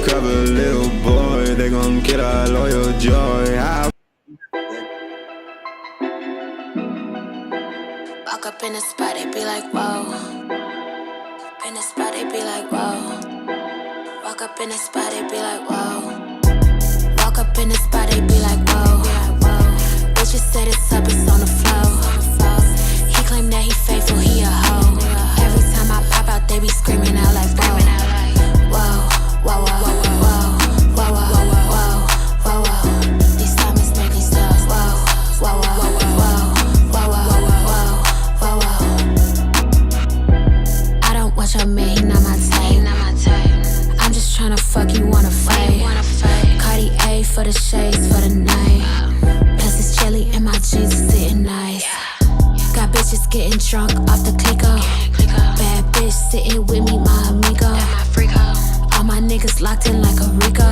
undercover little boy. They gon' kill our loyal joy. Walk up in the spot, they be like, whoa. In the spot, they be like, whoa. Walk up in the spot, they be like, whoa. Walk up in the spot, they be like, whoa. Bitches said it's up, it's on the floor. He claimed that he faithful, he a hoe. Every time I pop out, they be screaming out like, whoa. Whoa, whoa, whoa, whoa, whoa, whoa, whoa, whoa, whoa. These diamonds make me so, whoa, whoa, whoa, whoa, whoa, whoa, whoa, whoa. I don't watch your man, he not my type. I'm just tryna fuck, you wanna fight. Cartier for the shades for the night. Plus it's chilly and my jeans are sitting nice. Got bitches getting drunk off the Clico. Bad bitch sitting with me, my amigo. All my niggas locked in like a Rico.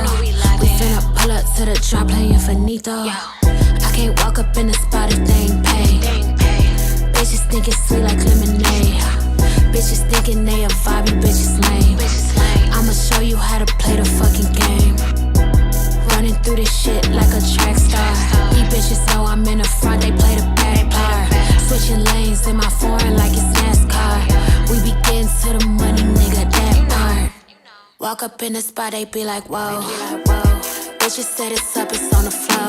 We finna pull up to the drop playing finito. I can't walk up in the spot if they ain't paid. Bitches think it's sweet like lemonade. Bitches thinking they a vibe, you bitches lame. I'ma show you how to play the fucking game. Running through this shit like a track star. These bitches know I'm in the front, they play the back part. Switching lanes in my foreign like it's NASCAR. We be getting to the money, nigga, that part. Walk up in the spot, they be like, whoa. Bitches said it's up, it's on the floor.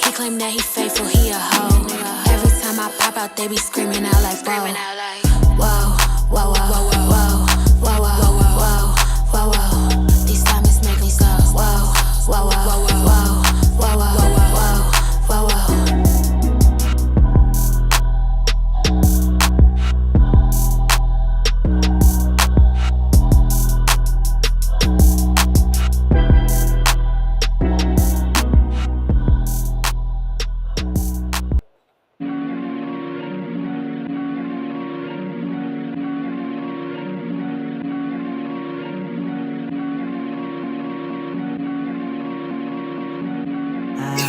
He claimed that he faithful, he a hoe. Every time I pop out, they be screaming out like, whoa. Whoa, whoa, whoa, whoa, whoa, whoa, whoa, whoa, whoa. These diamonds make me so, whoa, whoa, whoa, whoa, whoa, whoa, whoa, whoa, whoa, whoa.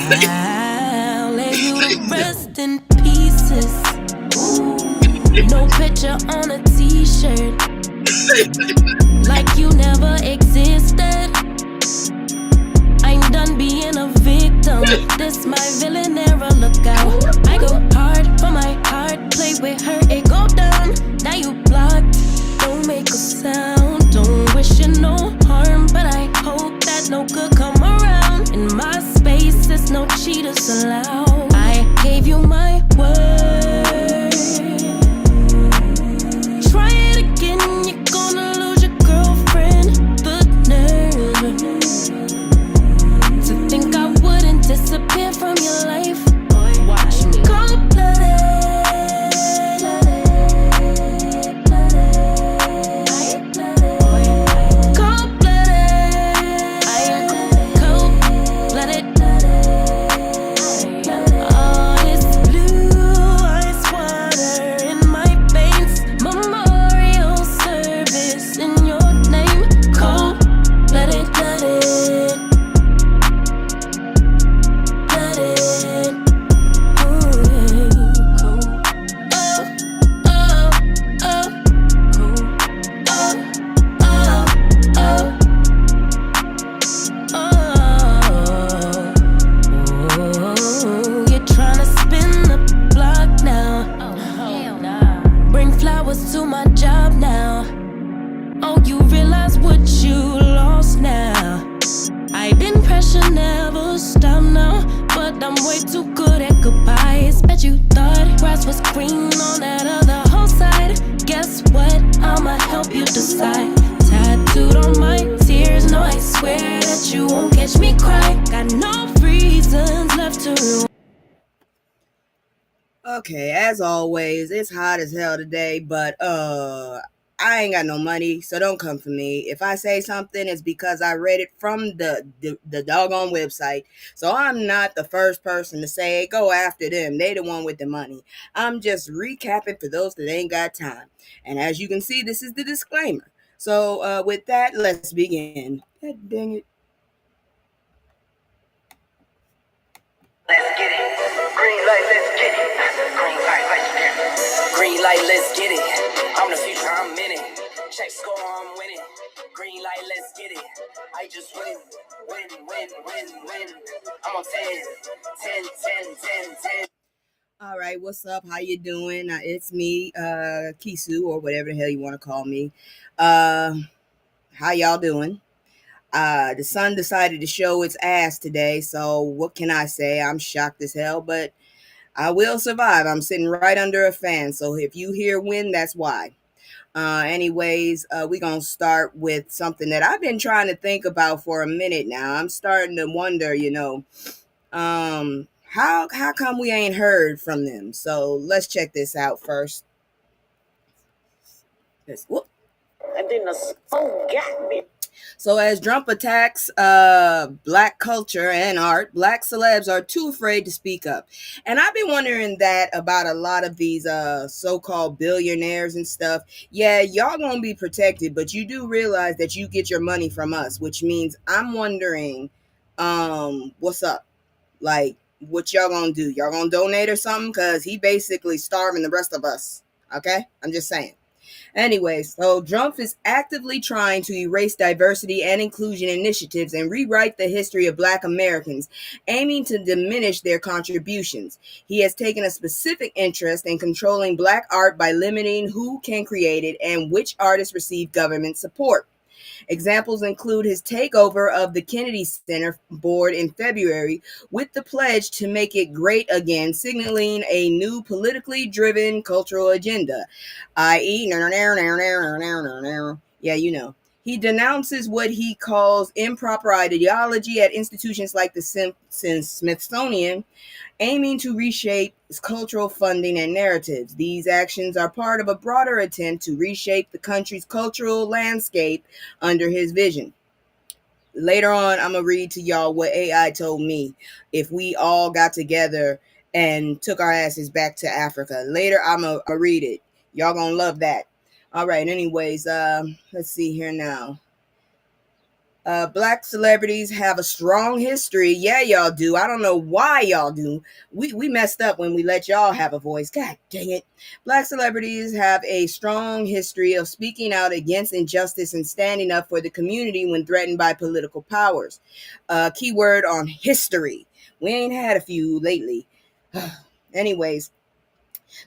I'll lay you to rest in pieces. No picture on a t-shirt, like you never existed. I'm done being a victim. This my villain era, look out. I go hard for my heart, play with her, it go down. Now you blocked, don't make a sound. Don't wish you no harm, but I hope that no good come around. In my space, there's no cheaters allowed. I gave you my word. Try it again, you're gonna lose your girlfriend. The nerve to think I wouldn't disappear from your life. Watch me. Okay, as always, it's hot as hell today, but I ain't got no money, so don't come for me. If I say something, it's because I read it from the doggone website. So I'm not the first person to say, go after them. They the one with the money. I'm just recapping for those that ain't got time. And as you can see, this is the disclaimer. So with that, let's begin. God dang it. Let's get it. Green light, let's get it. Green light, let's get it. Green light, let's get it. I'm the future, I'm in it. Check score, I'm winning. Green be like, let's get it. I just win. I'm on 10. All right, what's up? How you doing? It's me, Kisu, or whatever the hell you want to call me. How y'all doing? The sun decided to show its ass today, so what can I say? I'm shocked as hell, but I will survive. I'm sitting right under a fan, so if you hear wind, that's why. We're gonna start with something that I've been trying to think about for a minute now. I'm starting to wonder, how come we ain't heard from them? So let's check this out first. Whoop. And then the phone got me. So as Trump attacks black culture and art, black celebs are too afraid to speak up. And I've been wondering that about a lot of these so-called billionaires and stuff. Yeah, y'all gonna be protected, but you do realize that you get your money from us, which means I'm wondering, what's up? Like, what y'all gonna do? Y'all gonna donate or something? Because he basically starving the rest of us. Okay? I'm just saying. Anyways, so Trump is actively trying to erase diversity and inclusion initiatives and rewrite the history of Black Americans, aiming to diminish their contributions. He has taken a specific interest in controlling Black art by limiting who can create it and which artists receive government support. Examples include his takeover of the Kennedy Center board in February with the pledge to make it great again, signaling a new politically driven cultural agenda, i.e., yeah, you know. He denounces what he calls improper ideology at institutions like the Smithsonian, aiming to reshape cultural funding and narratives. These actions are part of a broader attempt to reshape the country's cultural landscape under his vision. Later on, I'm going to read to y'all what AI told me if we all got together and took our asses back to Africa. Later, I'm going to read it. Y'all going to love that. All right, anyways, let's see here now. Black celebrities have a strong history. Yeah, y'all do. I don't know why y'all do. We messed up when we let y'all have a voice. God dang it. Black celebrities have a strong history of speaking out against injustice and standing up for the community when threatened by political powers. Keyword on history. We ain't had a few lately. Anyways,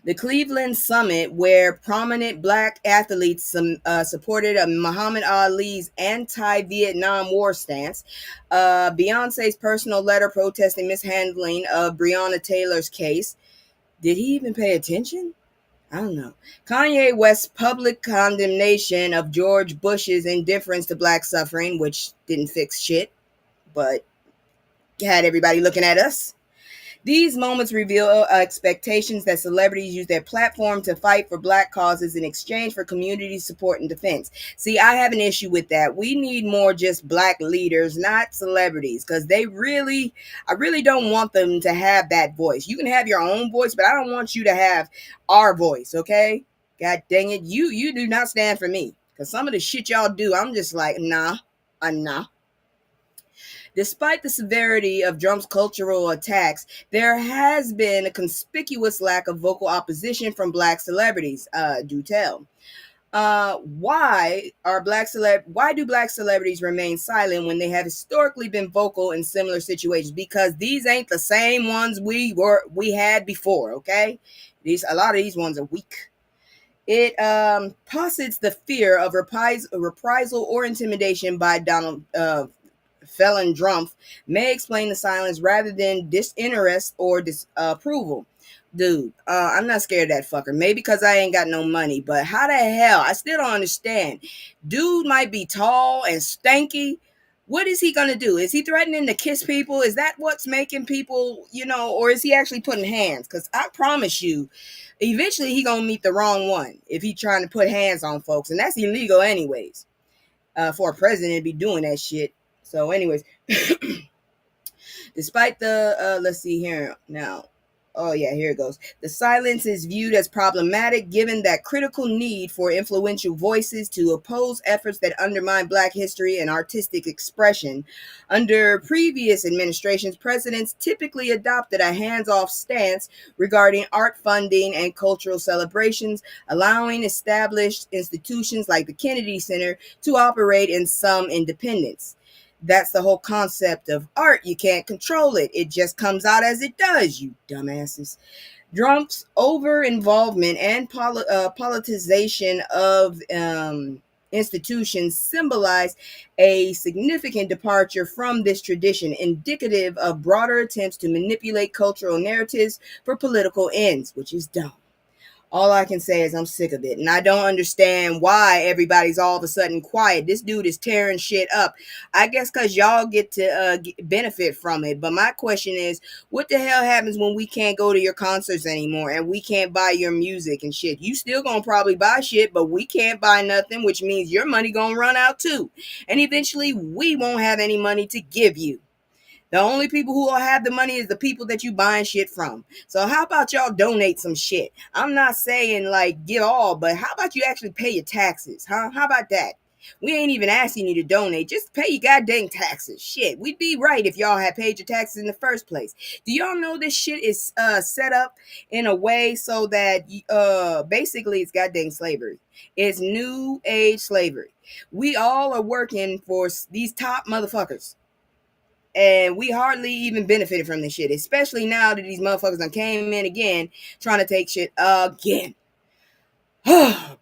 the Cleveland Summit, where prominent Black athletes supported Muhammad Ali's anti-Vietnam War stance, Beyonce's personal letter protesting mishandling of Breonna Taylor's case. Did he even pay attention? I don't know. Kanye West's public condemnation of George Bush's indifference to Black suffering, which didn't fix shit, but had everybody looking at us. These moments reveal expectations that celebrities use their platform to fight for Black causes in exchange for community support and defense. See, I have an issue with that. We need more just Black leaders, not celebrities, because I really don't want them to have that voice. You can have your own voice, but I don't want you to have our voice, okay? God dang it. You do not stand for me, because some of the shit y'all do, I'm just like, nah. Despite the severity of Trump's cultural attacks, there has been a conspicuous lack of vocal opposition from Black celebrities. Do tell. Why do Black celebrities remain silent when they have historically been vocal in similar situations? Because these ain't the same ones we had before. Okay, a lot of these ones are weak. It posits the fear of reprisal or intimidation by Donald Felon Trump may explain the silence rather than disinterest or disapproval. Dude, I'm not scared of that fucker. Maybe because I ain't got no money, but how the hell? I still don't understand. Dude might be tall and stanky. What is he gonna do? Is he threatening to kiss people? Is that what's making people, or is he actually putting hands? Because I promise you, eventually he gonna meet the wrong one if he trying to put hands on folks, and that's illegal anyways. For a president to be doing that shit. So anyways, despite the, let's see here now. oh yeah, here it goes. The silence is viewed as problematic given that critical need for influential voices to oppose efforts that undermine Black history and artistic expression. Under previous administrations, presidents typically adopted a hands-off stance regarding art funding and cultural celebrations, allowing established institutions like the Kennedy Center to operate in some independence. That's the whole concept of art. You can't control it. It just comes out as it does, you dumbasses. Trump's over involvement and politicization of institutions symbolize a significant departure from this tradition, indicative of broader attempts to manipulate cultural narratives for political ends, which is dumb. All I can say is I'm sick of it. And I don't understand why everybody's all of a sudden quiet. This dude is tearing shit up. I guess because y'all get to benefit from it. But my question is, what the hell happens when we can't go to your concerts anymore and we can't buy your music and shit? You still gonna probably buy shit, but we can't buy nothing, which means your money gonna run out too. And eventually we won't have any money to give you. The only people who will have the money is the people that you buying shit from. So how about y'all donate some shit? I'm not saying like give all, but how about you actually pay your taxes, huh? How about that? We ain't even asking you to donate. Just pay your goddamn taxes. Shit, we'd be right if y'all had paid your taxes in the first place. Do y'all know this shit is set up in a way so that basically it's goddamn slavery. It's new age slavery. We all are working for these top motherfuckers. And we hardly even benefited from this shit, especially now that these motherfuckers done came in again trying to take shit again.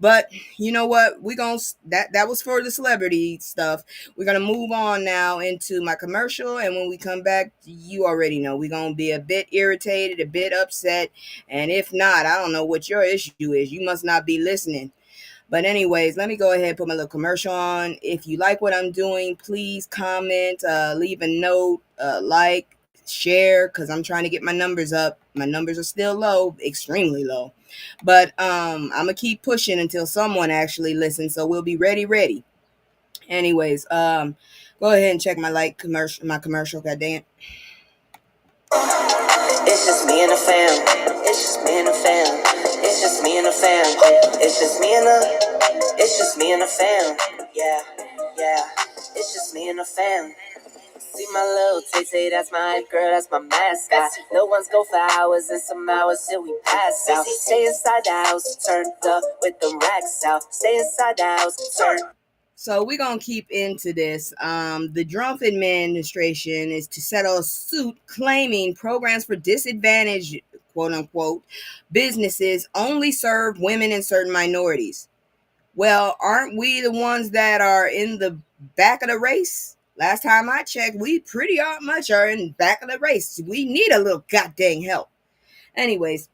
But you know what? That was for the celebrity stuff. We're gonna move on now into my commercial, and when we come back, you already know we're gonna be a bit irritated, a bit upset, and if not, I don't know what your issue is. You must not be listening. But anyways, let me go ahead and put my little commercial on. If you like what I'm doing, please comment, leave a note, like, share, because I'm trying to get my numbers up. My numbers are still low, extremely low. But I'm going to keep pushing until someone actually listens, so we'll be ready. Anyways, go ahead and check my commercial, goddamn. It's just me and the fam. It's just me and the fam. It's just me and the fam. It's just me and the fam. Yeah, yeah. It's just me and the fam. See my little Tay, that's my hype girl, that's my mascot. No one's go for hours and some hours till we pass out. Stay inside the house, turned up with them racks out. Stay inside the house, turned. So we're going to keep into this. The Trump administration is to settle a suit claiming programs for disadvantaged, quote unquote, businesses only serve women and certain minorities. Well, aren't we the ones that are in the back of the race? Last time I checked, we pretty much are in the back of the race. We need a little goddamn help. Anyways,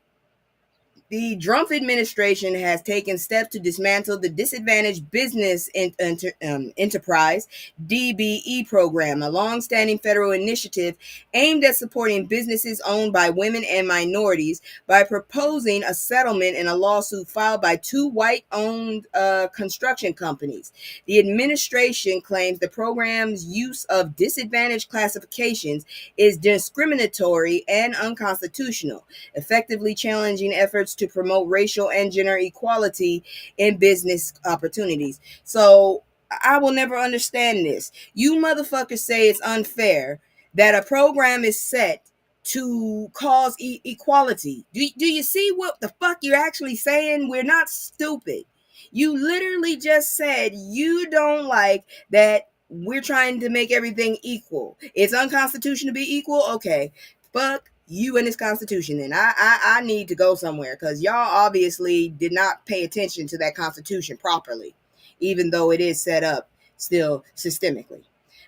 the Trump administration has taken steps to dismantle the Disadvantaged Business Enterprise (DBE) program, a long-standing federal initiative aimed at supporting businesses owned by women and minorities by proposing a settlement in a lawsuit filed by two white-owned construction companies. The administration claims the program's use of disadvantaged classifications is discriminatory and unconstitutional, effectively challenging efforts to promote racial and gender equality in business opportunities. So I will never understand this. You motherfuckers say it's unfair that a program is set to cause equality. Do you see what the fuck you're actually saying? We're not stupid. You literally just said you don't like that we're trying to make everything equal. It's unconstitutional to be equal? Okay. Fuck you and this constitution. And I need to go somewhere because y'all obviously did not pay attention to that constitution properly, even though it is set up still systemically.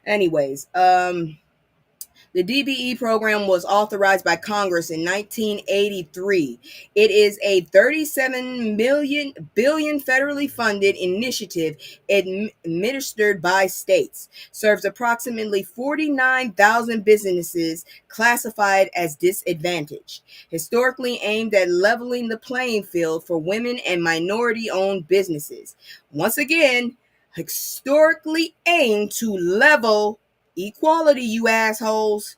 Anyways, the DBE program was authorized by Congress in 1983. It is a $37 billion federally funded initiative administered by states, serves approximately 49,000 businesses classified as disadvantaged, historically aimed at leveling the playing field for women and minority-owned businesses. Once again, historically aimed to level equality, you assholes.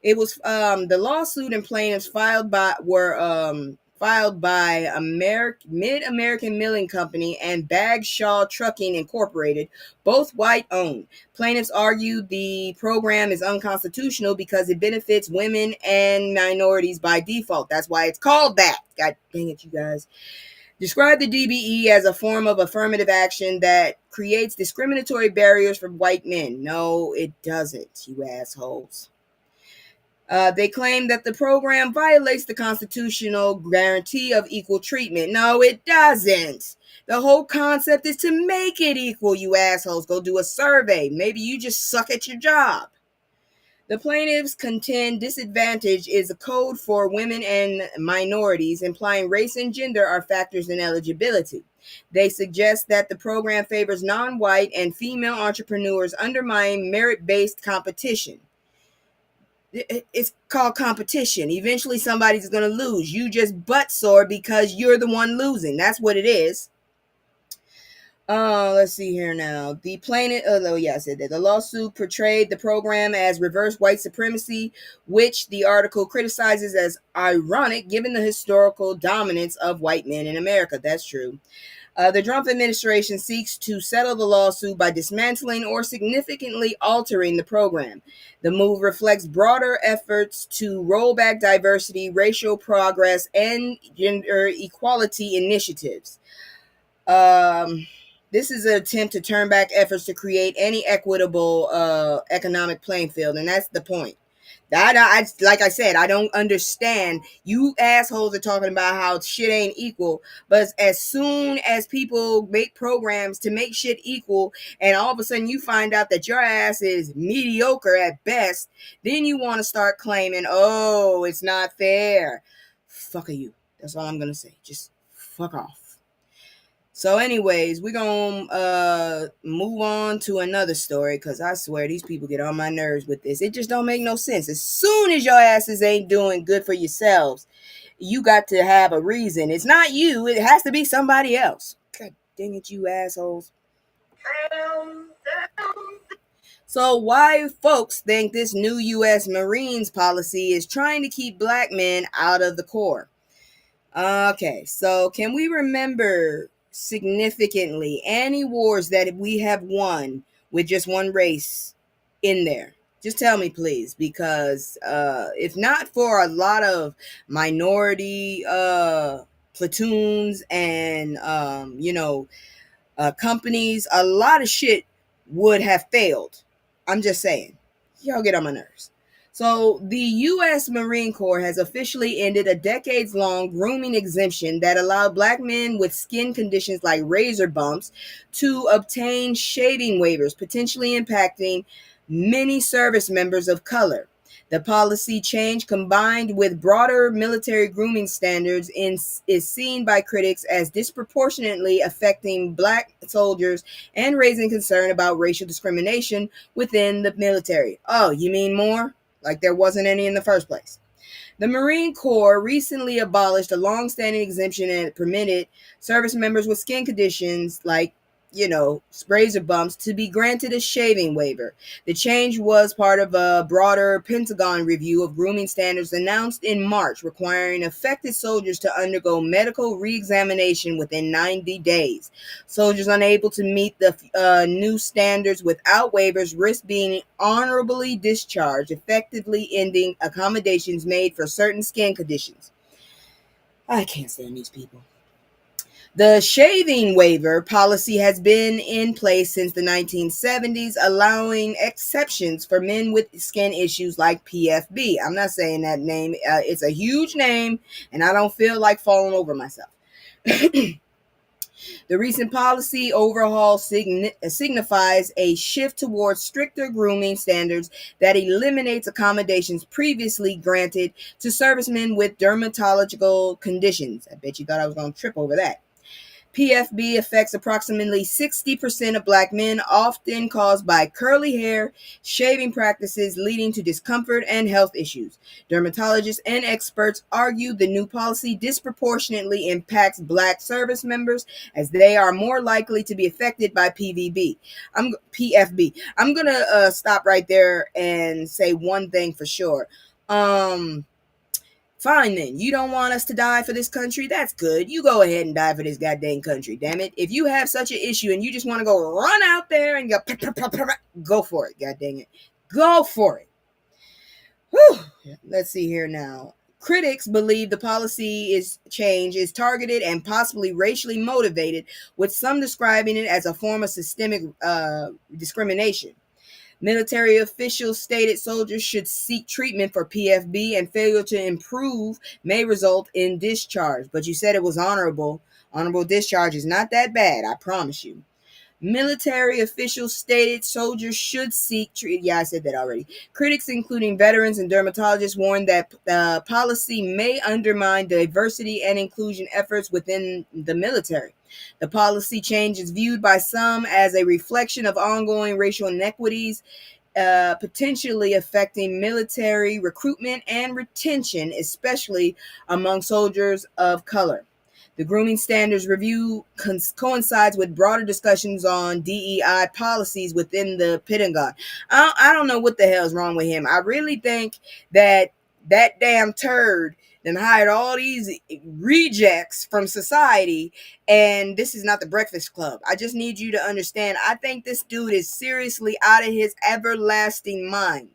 It was the lawsuit and plaintiffs filed by Mid American Milling Company and Bagshaw Trucking Incorporated, both white owned. Plaintiffs argued the program is unconstitutional because it benefits women and minorities by default. That's why it's called that. God dang it, you guys. Describe the DBE as a form of affirmative action that creates discriminatory barriers for white men. No, it doesn't, you assholes. They claim that the program violates the constitutional guarantee of equal treatment. No, it doesn't. The whole concept is to make it equal, you assholes. Go do a survey. Maybe you just suck at your job. The plaintiffs contend disadvantage is a code for women and minorities, implying race and gender are factors in eligibility. They suggest that the program favors non-white and female entrepreneurs, undermining merit-based competition. It's called competition. Eventually somebody's going to lose. You just butt sore because you're the one losing. That's what it is. Let's see here now. The plaintiff, I said that the lawsuit portrayed the program as reverse white supremacy, which the article criticizes as ironic given the historical dominance of white men in America. That's true. The Trump administration seeks to settle the lawsuit by dismantling or significantly altering the program. The move reflects broader efforts to roll back diversity, racial progress, and gender equality initiatives. This is an attempt to turn back efforts to create any equitable economic playing field, and that's the point. Like I said, I don't understand. You assholes are talking about how shit ain't equal, but as soon as people make programs to make shit equal, and all of a sudden you find out that your ass is mediocre at best, then you want to start claiming, oh, it's not fair. Fuck you. That's all I'm gonna say. Just fuck off. So anyways, we're going to move on to another story because I swear these people get on my nerves with this. It just don't make no sense. As soon as your asses ain't doing good for yourselves, you got to have a reason. It's not you. It has to be somebody else. God dang it, you assholes. So why folks think this new U.S. Marines policy is trying to keep black men out of the Corps? Okay, so can we remember significantly any wars that we have won with just one race in there? Just tell me, please, because if not for a lot of minority platoons and companies, a lot of shit would have failed. I'm just saying. Y'all get on my nerves. So the U.S. Marine Corps has officially ended a decades-long grooming exemption that allowed black men with skin conditions like razor bumps to obtain shaving waivers, potentially impacting many service members of color. The policy change, combined with broader military grooming standards, is seen by critics as disproportionately affecting black soldiers and raising concern about racial discrimination within the military. Oh, you mean more? Like there wasn't any in the first place. The Marine Corps recently abolished a long-standing exemption that permitted service members with skin conditions like razor bumps to be granted a shaving waiver. The change was part of a broader Pentagon review of grooming standards announced in March, requiring affected soldiers to undergo medical re-examination within 90 days. Soldiers unable to meet the new standards without waivers risk being honorably discharged, effectively ending accommodations made for certain skin conditions. I can't stand these people. The shaving waiver policy has been in place since the 1970s, allowing exceptions for men with skin issues like PFB. I'm not saying that name. It's a huge name, and I don't feel like falling over myself. The recent policy overhaul signifies a shift towards stricter grooming standards that eliminates accommodations previously granted to servicemen with dermatological conditions. I bet you thought I was going to trip over that. PFB affects approximately 60% of black men, often caused by curly hair, shaving practices leading to discomfort and health issues. Dermatologists and experts argue the new policy disproportionately impacts black service members as they are more likely to be affected by PFB. I'm going to stop right there and say one thing for sure. Fine then. You don't want us to die for this country? That's good. You go ahead and die for this goddamn country, damn it. If you have such an issue and you just want to go run out there and go for it, god dang it. Go for it. Whew. Let's see here now. Critics believe the policy change is targeted and possibly racially motivated, with some describing it as a form of systemic discrimination. Military officials stated soldiers should seek treatment for PFB, and failure to improve may result in discharge. But you said it was honorable. Honorable discharge is not that bad, I promise you. Military officials stated soldiers should seek treatment. Yeah, I said that already. Critics, including veterans and dermatologists, warned that the policy may undermine diversity and inclusion efforts within the military. The policy change is viewed by some as a reflection of ongoing racial inequities, potentially affecting military recruitment and retention, especially among soldiers of color. The grooming standards review coincides with broader discussions on DEI policies within the Pentagon. I don't know what the hell's wrong with him. I really think that damn turd then hired all these rejects from society, and this is not the Breakfast Club. I just need you to understand. I think this dude is seriously out of his everlasting mind.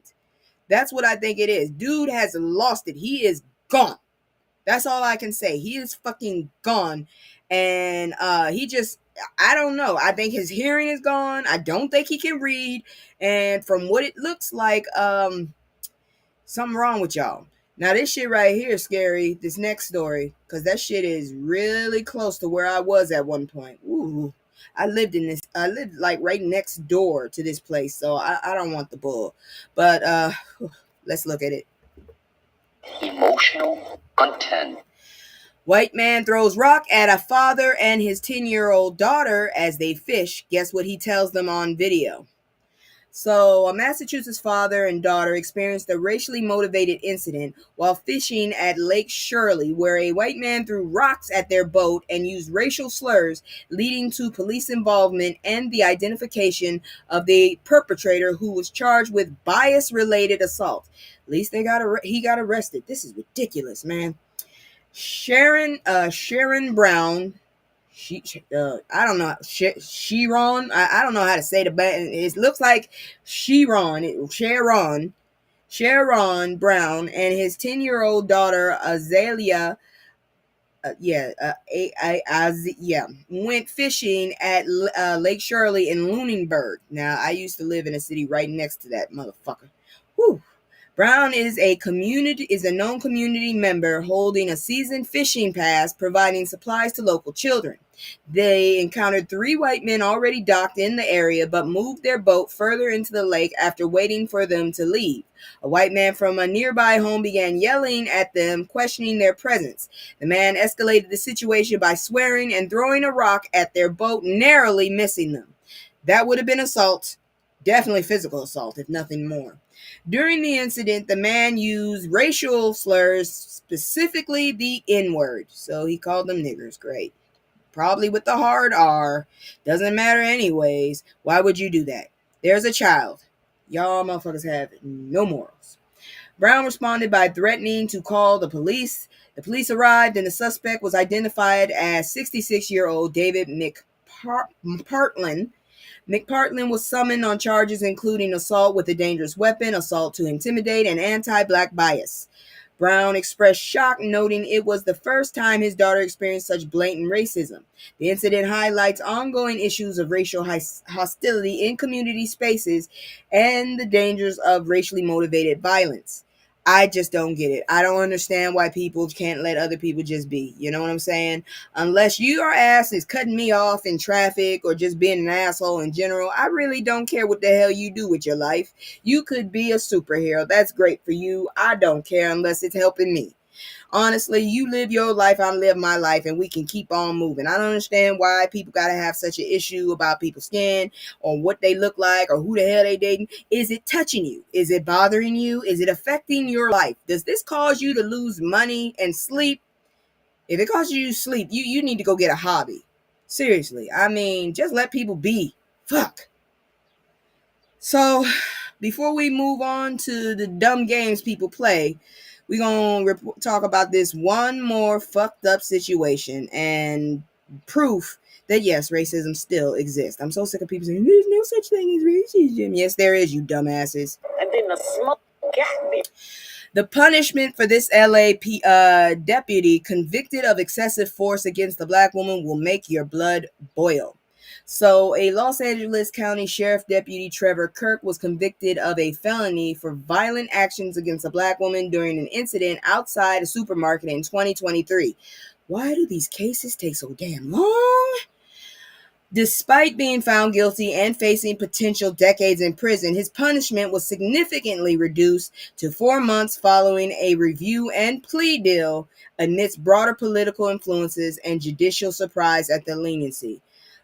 That's what I think it is. Dude has lost it. He is gone. That's all I can say. He is fucking gone. And he just, I don't know. I think his hearing is gone. I don't think he can read. And from what it looks like, something wrong with y'all. Now, this shit right here is scary. This next story. Because that shit is really close to where I was at one point. Ooh. I lived like right next door to this place. So I don't want the bull. But let's look at it. Emotional content. White man throws rock at a father and his 10-year-old daughter as they fish. Guess what he tells them on video? So, a Massachusetts father and daughter experienced a racially motivated incident while fishing at Lake Shirley, where a white man threw rocks at their boat and used racial slurs, leading to police involvement and the identification of the perpetrator, who was charged with bias-related assault. At least he got arrested. This is ridiculous, man. Sharon Brown. I don't know. Sharon. I don't know how to say the bad. It looks like Sharon Brown and his 10-year-old daughter Azalea. Went fishing at Lake Shirley in Lunenburg. Now, I used to live in a city right next to that motherfucker. Whew. Brown is a known community member holding a season fishing pass, providing supplies to local children. They encountered 3 white men already docked in the area, but moved their boat further into the lake after waiting for them to leave. A white man from a nearby home began yelling at them, questioning their presence. The man escalated the situation by swearing and throwing a rock at their boat, narrowly missing them. That would have been assault, definitely physical assault, if nothing more. During the incident, the man used racial slurs, specifically the N-word. So he called them niggers. Great. Probably with the hard R. Doesn't matter anyways. Why would you do that? There's a child. Y'all motherfuckers have no morals. Brown responded by threatening to call the police. The police arrived and the suspect was identified as 66-year-old David McPartlin. McPartlin was summoned on charges including assault with a dangerous weapon, assault to intimidate, and anti-black bias. Brown expressed shock, noting it was the first time his daughter experienced such blatant racism. The incident highlights ongoing issues of racial hostility in community spaces and the dangers of racially motivated violence. I just don't get it. I don't understand why people can't let other people just be. You know what I'm saying? Unless your ass is cutting me off in traffic or just being an asshole in general, I really don't care what the hell you do with your life. You could be a superhero. That's great for you. I don't care unless it's helping me. Honestly, you live your life, I live my life, and we can keep on moving. I don't understand why people got to have such an issue about people's skin or what they look like or who the hell they dating. Is it touching you? Is it bothering you? Is it affecting your life? Does this cause you to lose money and sleep? If it causes you to sleep, you need to go get a hobby. Seriously. I mean, just let people be. Fuck. So, before we move on to the dumb games people play, we're going to talk about this one more fucked up situation and proof that, yes, racism still exists. I'm so sick of people saying, there's no such thing as racism. Yes, there is, you dumbasses. And then the smoke got me. The punishment for this deputy convicted of excessive force against the black woman will make your blood boil. So, a Los Angeles County Sheriff Deputy Trevor Kirk was convicted of a felony for violent actions against a black woman during an incident outside a supermarket in 2023. Why do these cases take so damn long? Despite being found guilty and facing potential decades in prison, his punishment was significantly reduced to 4 months following a review and plea deal amidst broader political influences and judicial surprise at the leniency.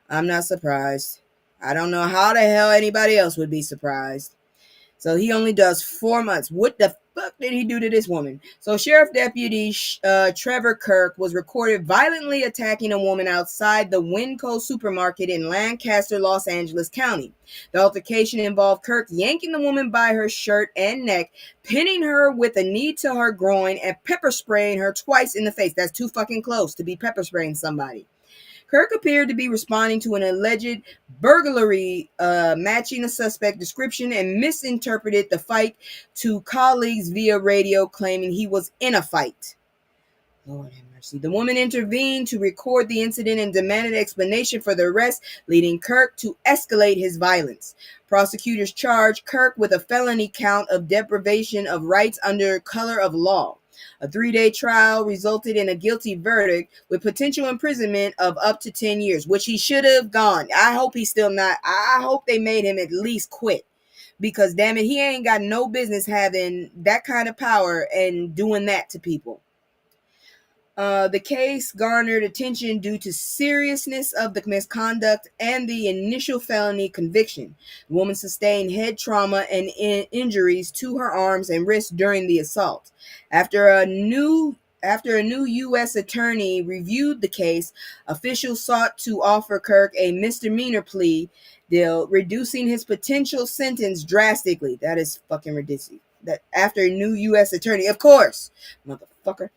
I'm not surprised. I don't know how the hell anybody else would be surprised. So he only does 4 months. What the fuck did he do to this woman? So Sheriff Deputy Trevor Kirk was recorded violently attacking a woman outside the Winco supermarket in Lancaster, Los Angeles County. The altercation involved Kirk yanking the woman by her shirt and neck, pinning her with a knee to her groin, and pepper spraying her twice in the face. That's too fucking close to be pepper spraying somebody. Kirk appeared to be responding to an alleged burglary, matching a suspect description, and misinterpreted the fight to colleagues via radio, claiming he was in a fight. Lord have mercy. The woman intervened to record the incident and demanded explanation for the arrest, leading Kirk to escalate his violence. Prosecutors charged Kirk with a felony count of deprivation of rights under color of law. A 3-day trial resulted in a guilty verdict with potential imprisonment of up to 10 years, which he should have gone. I hope he's still not. I hope they made him at least quit, because damn it, he ain't got no business having that kind of power and doing that to people. The case garnered attention due to seriousness of the misconduct and the initial felony conviction. The woman sustained head trauma and injuries to her arms and wrists during the assault. After a new U.S. attorney reviewed the case, officials sought to offer Kirk a misdemeanor plea deal, reducing his potential sentence drastically. That is fucking ridiculous. That after a new U.S. attorney, of course, motherfucker.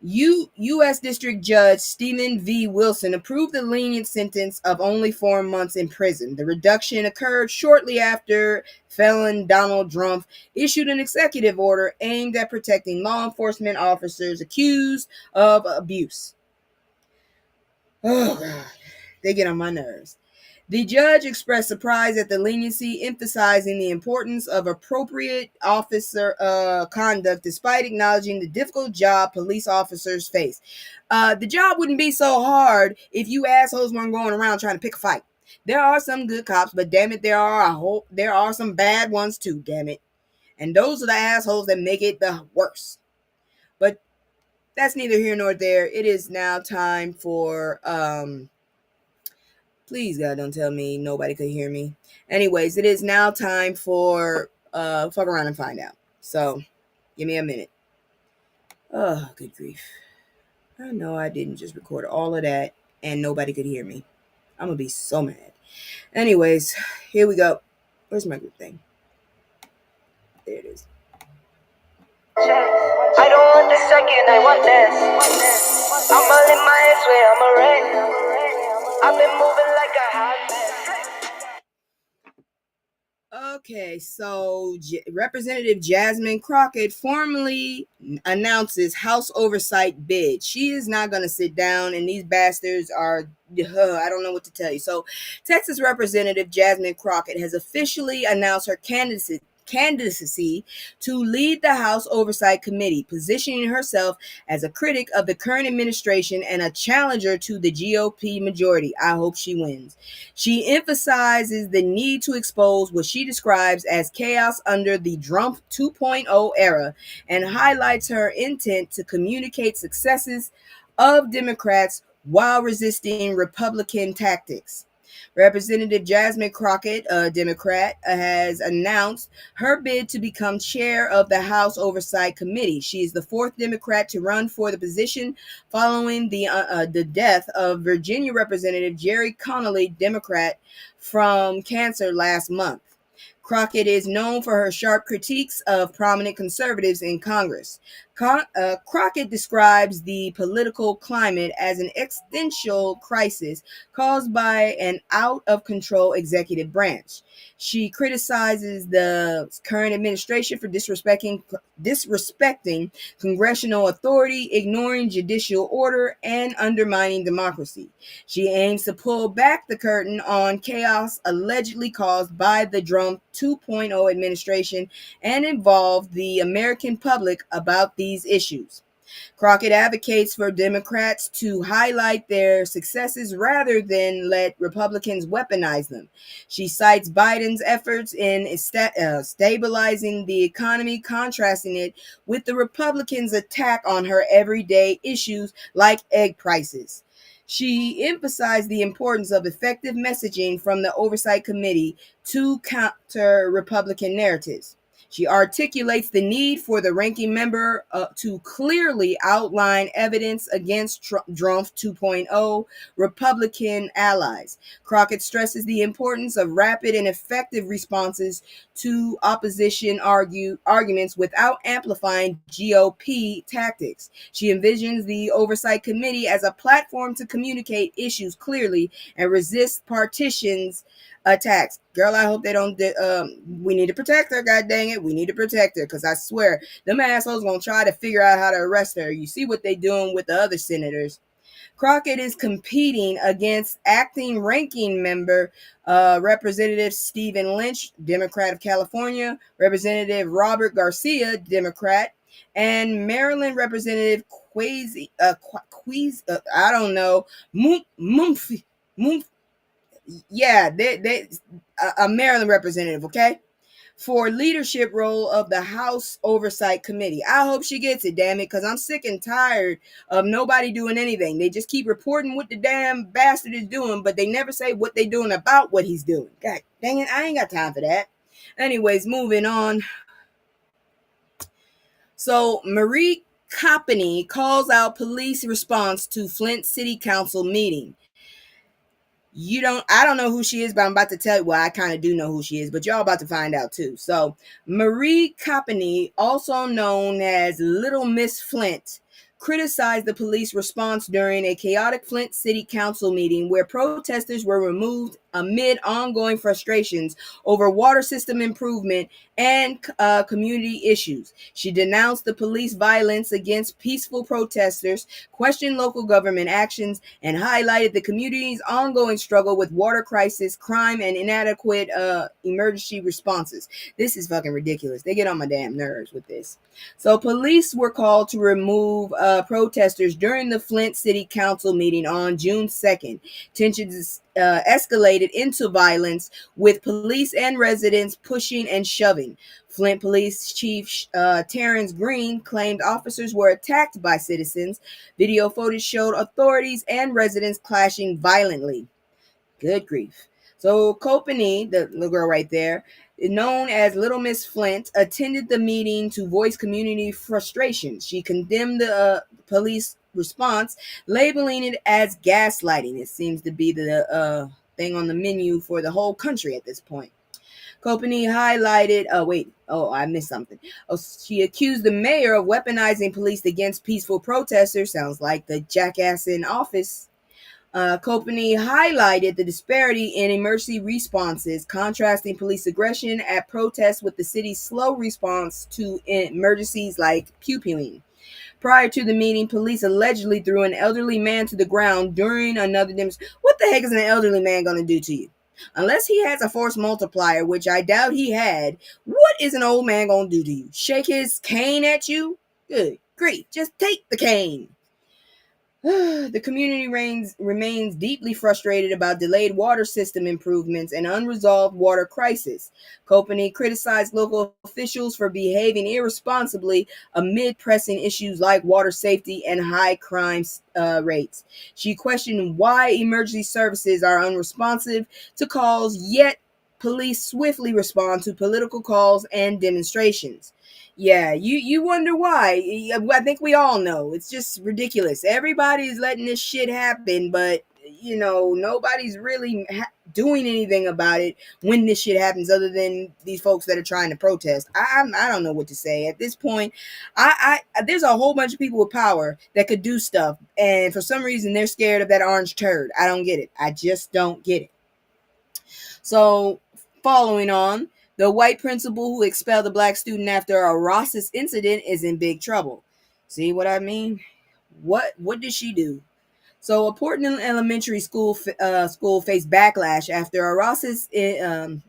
U.S. District Judge Stephen V. Wilson approved the lenient sentence of only 4 months in prison. The reduction occurred shortly after felon Donald Trump issued an executive order aimed at protecting law enforcement officers accused of abuse. Oh, God. They get on my nerves. The judge expressed surprise at the leniency, emphasizing the importance of appropriate officer conduct despite acknowledging the difficult job police officers face. The job wouldn't be so hard if you assholes weren't going around trying to pick a fight. There are some good cops, but damn it, there are some bad ones too, damn it. And those are the assholes that make it the worst. But that's neither here nor there. It is now time for please, God, don't tell me nobody could hear me. Anyways, it is now time for fuck around and find out. So, give me a minute. Oh, good grief. I know I didn't just record all of that and nobody could hear me. I'm gonna be so mad. Anyways, here we go. Where's my group thing? There it is. I don't want the second, I want this. I'm all in my X-way, I'm a red. I've been moving like a hot mess. Okay, so Representative Jasmine Crockett formally announces House oversight bid. She is not going to sit down, and these bastards are, I don't know what to tell you. So, Texas Representative Jasmine Crockett has officially announced her candidacy to lead the House Oversight Committee, positioning herself as a critic of the current administration and a challenger to the GOP majority. I hope she wins. She emphasizes the need to expose what she describes as chaos under the Trump 2.0 era and highlights her intent to communicate successes of Democrats while resisting Republican tactics. Representative Jasmine Crockett, a Democrat, has announced her bid to become chair of the House Oversight Committee. She is the fourth Democrat to run for the position following the death of Virginia Representative Jerry Connolly, Democrat, from cancer last month. Crockett is known for her sharp critiques of prominent conservatives in Congress. Crockett describes the political climate as an existential crisis caused by an out-of-control executive branch. She criticizes the current administration for disrespecting congressional authority, ignoring judicial order, and undermining democracy. She aims to pull back the curtain on chaos allegedly caused by the Trump 2.0 administration and involve the American public about these issues. Crockett advocates for Democrats to highlight their successes rather than let Republicans weaponize them. She cites Biden's efforts in stabilizing the economy, contrasting it with the Republicans' attack on her everyday issues like egg prices. She emphasized the importance of effective messaging from the Oversight Committee to counter Republican narratives. She articulates the need for the ranking member to clearly outline evidence against Trump 2.0 Republican allies. Crockett stresses the importance of rapid and effective responses to opposition arguments without amplifying GOP tactics. She envisions the Oversight Committee as a platform to communicate issues clearly and resist partisan's attacks. Girl, I hope they don't. We need to protect her. God dang it, we need to protect her, because I swear them assholes gonna try to figure out how to arrest her. You see what they doing with the other senators. Crockett is competing against acting ranking member Representative Stephen Lynch, Democrat of California, Representative Robert Garcia, Democrat, and Maryland Representative I don't know, Mumphy. Yeah, a Maryland representative, okay, for leadership role of the House Oversight Committee. I hope she gets it, damn it, because I'm sick and tired of nobody doing anything. They just keep reporting what the damn bastard is doing, but they never say what they're doing about what he's doing. God dang it, I ain't got time for that. Anyways, moving on. So Marie Copney calls out police response to Flint City Council meeting. I don't know who she is, but I'm about to tell you. Well, I kind of do know who she is, but y'all about to find out too. So Marie Copney, also known as Little Miss Flint, criticized the police response during a chaotic Flint City Council meeting where protesters were removed amid ongoing frustrations over water system improvement and community issues. She denounced the police violence against peaceful protesters, questioned local government actions, and highlighted the community's ongoing struggle with water crisis, crime, and inadequate emergency responses. This is fucking ridiculous. They get on my damn nerves with this. So police were called to remove protesters during the Flint City Council meeting on June 2nd. Tensions escalated into violence, with police and residents pushing and shoving. Flint Police Chief Terrence Green claimed officers were attacked by citizens. Video footage showed authorities and residents clashing violently. Good grief. So Copney, the little girl right there, known as Little Miss Flint, attended the meeting to voice community frustration. She condemned the police response, labeling it as gaslighting. It seems to be the thing on the menu for the whole country at this point. Copney highlighted, I missed something. She accused the mayor of weaponizing police against peaceful protesters. Sounds like the jackass in office. Copney highlighted the disparity in emergency responses, contrasting police aggression at protests with the city's slow response to emergencies like pew-pewing. Prior to the meeting, police allegedly threw an elderly man to the ground during another demonstration. What the heck is an elderly man going to do to you? Unless he has a force multiplier, which I doubt he had, what is an old man going to do to you? Shake his cane at you? Good grief, just take the cane. The community remains deeply frustrated about delayed water system improvements and unresolved water crisis. Copney criticized local officials for behaving irresponsibly amid pressing issues like water safety and high crime rates. She questioned why emergency services are unresponsive to calls, yet police swiftly respond to political calls and demonstrations. Yeah, you wonder why. I think we all know. It's just ridiculous. Everybody's letting this shit happen, but nobody's really doing anything about it when this shit happens, other than these folks that are trying to protest. I don't know what to say at this point. There's a whole bunch of people with power that could do stuff, and for some reason they're scared of that orange turd. I don't get it. I just don't get it. So, following on, the white principal who expelled a black student after a racist incident is in big trouble. See what I mean? What did she do? So, a Portland elementary school faced backlash after a racist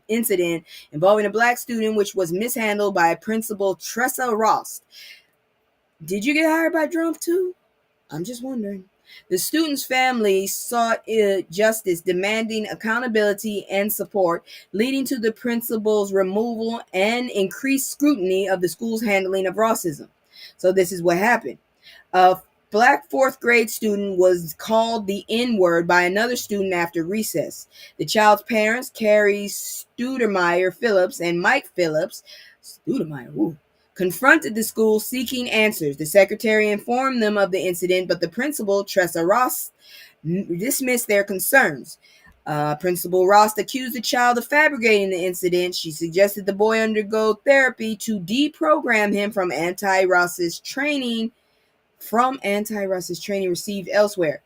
incident involving a black student, which was mishandled by Principal Tressa Ross. Did you get hired by Trump too? I'm just wondering. The student's family sought justice, demanding accountability and support, leading to the principal's removal and increased scrutiny of the school's handling of racism. So this is what happened. A black fourth grade student was called the N-word by another student after recess. The child's parents, Carrie Studemeyer Phillips and Mike Phillips, confronted the school seeking answers. The secretary informed them of the incident, but the principal, Tressa Ross, dismissed their concerns. Principal Ross accused the child of fabricating the incident. She suggested the boy undergo therapy to deprogram him from anti-racist training received elsewhere.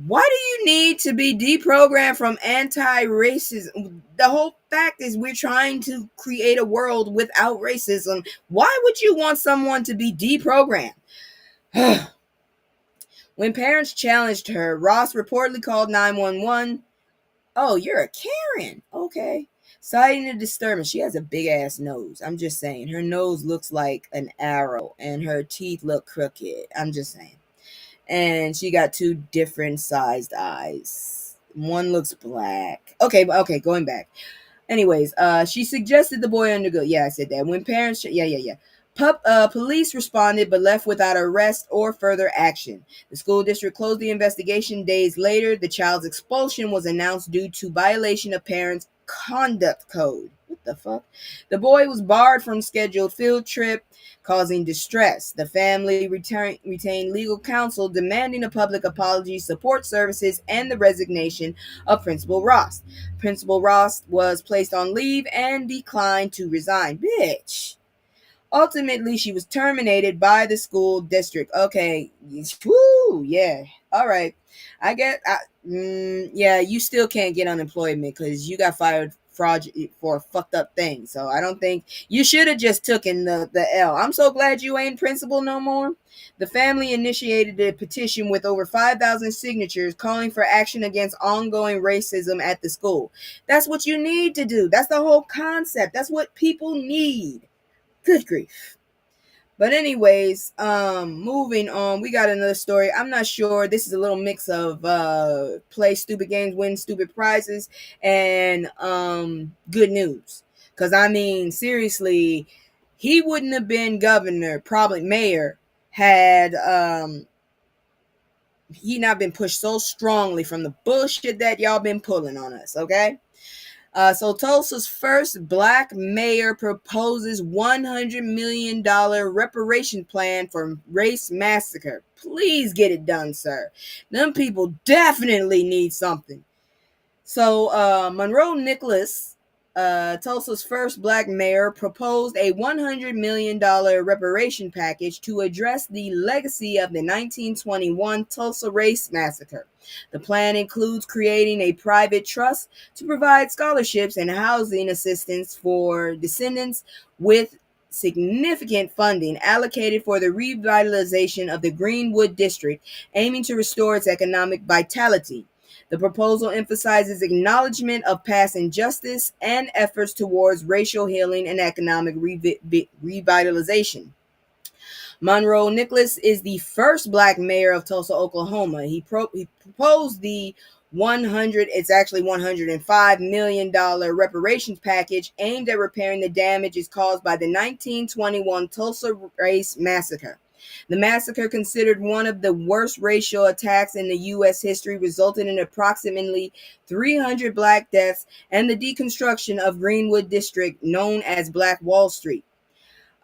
Why do you need to be deprogrammed from anti-racism? The whole fact is we're trying to create a world without racism. Why would you want someone to be deprogrammed? When parents challenged her, Ross reportedly called 911. Oh, you're a Karen. Okay. Citing the disturbance. She has a big ass nose. I'm just saying. Her nose looks like an arrow and her teeth look crooked. I'm just saying. And she got two different sized eyes. One looks black. Okay, going back. Anyways, she suggested the boy undergo. Yeah, I said that. When parents, police responded but left without arrest or further action. The school district closed the investigation days later. The child's expulsion was announced due to violation of parents' conduct code. What the fuck? The boy was barred from scheduled field trip, causing distress. The family retained legal counsel demanding a public apology, support services, and the resignation of Principal Ross. Principal Ross was placed on leave and declined to resign. Bitch. Ultimately, she was terminated by the school district. Okay. Woo. Yeah. All right. I get. Yeah, you still can't get unemployment because you got fired for a fucked up thing. So I don't think you should have just taken the L. I'm so glad you ain't principal no more. The family initiated a petition with over 5,000 signatures calling for action against ongoing racism at the school. That's what you need to do. That's the whole concept. That's what people need. Good grief. But anyways, moving on, we got another story. I'm not sure. This is a little mix of play stupid games, win stupid prizes, and good news. Because, I mean, seriously, he wouldn't have been governor, probably mayor, had he not been pushed so strongly from the bullshit that y'all been pulling on us, okay? So Tulsa's first black mayor proposes $100 million reparation plan for race massacre. Please get it done, sir. Them people definitely need something. So Monroe Nicholas, Tulsa's first black mayor, proposed a $100 million reparation package to address the legacy of the 1921 Tulsa Race Massacre. The plan includes creating a private trust to provide scholarships and housing assistance for descendants, with significant funding allocated for the revitalization of the Greenwood District, aiming to restore its economic vitality. The proposal emphasizes acknowledgement of past injustice and efforts towards racial healing and economic revitalization. Monroe Nicholas is the first black mayor of Tulsa, Oklahoma. He proposed the $105 million reparations package aimed at repairing the damages caused by the 1921 Tulsa Race Massacre. The massacre, considered one of the worst racial attacks in the U.S. history, resulted in approximately 300 black deaths and the deconstruction of Greenwood District, known as Black Wall Street.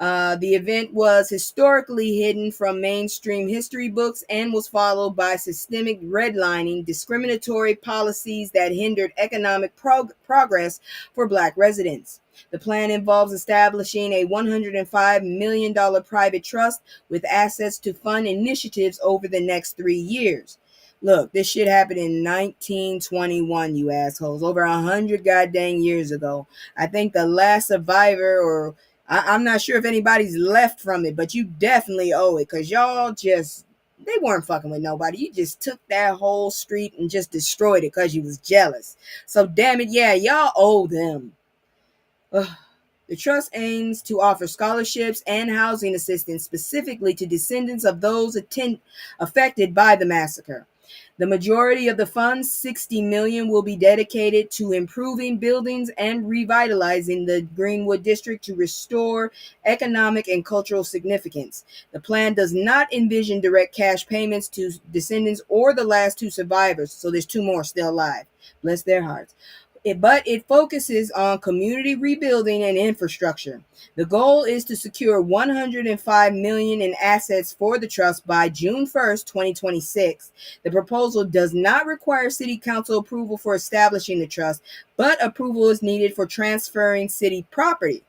The event was historically hidden from mainstream history books and was followed by systemic redlining, discriminatory policies that hindered economic progress for Black residents. The plan involves establishing a $105 million private trust with assets to fund initiatives over the next 3 years. Look, this shit happened in 1921, you assholes, over 100 goddamn years ago. I think the last survivor, or I'm not sure if anybody's left from it, but you definitely owe it, because y'all just, they weren't fucking with nobody. You just took that whole street and just destroyed it because you was jealous. So damn it, yeah, y'all owe them. Ugh. The trust aims to offer scholarships and housing assistance specifically to descendants of those affected by the massacre. The majority of the funds, $60 million, will be dedicated to improving buildings and revitalizing the Greenwood district to restore economic and cultural significance. The plan does not envision direct cash payments to descendants or the last two survivors, so there's two more still alive. Bless their hearts. But it focuses on community rebuilding and infrastructure. The goal is to secure $105 million in assets for the trust by June 1st, 2026. The proposal does not require city council approval for establishing the trust, but approval is needed for transferring city property.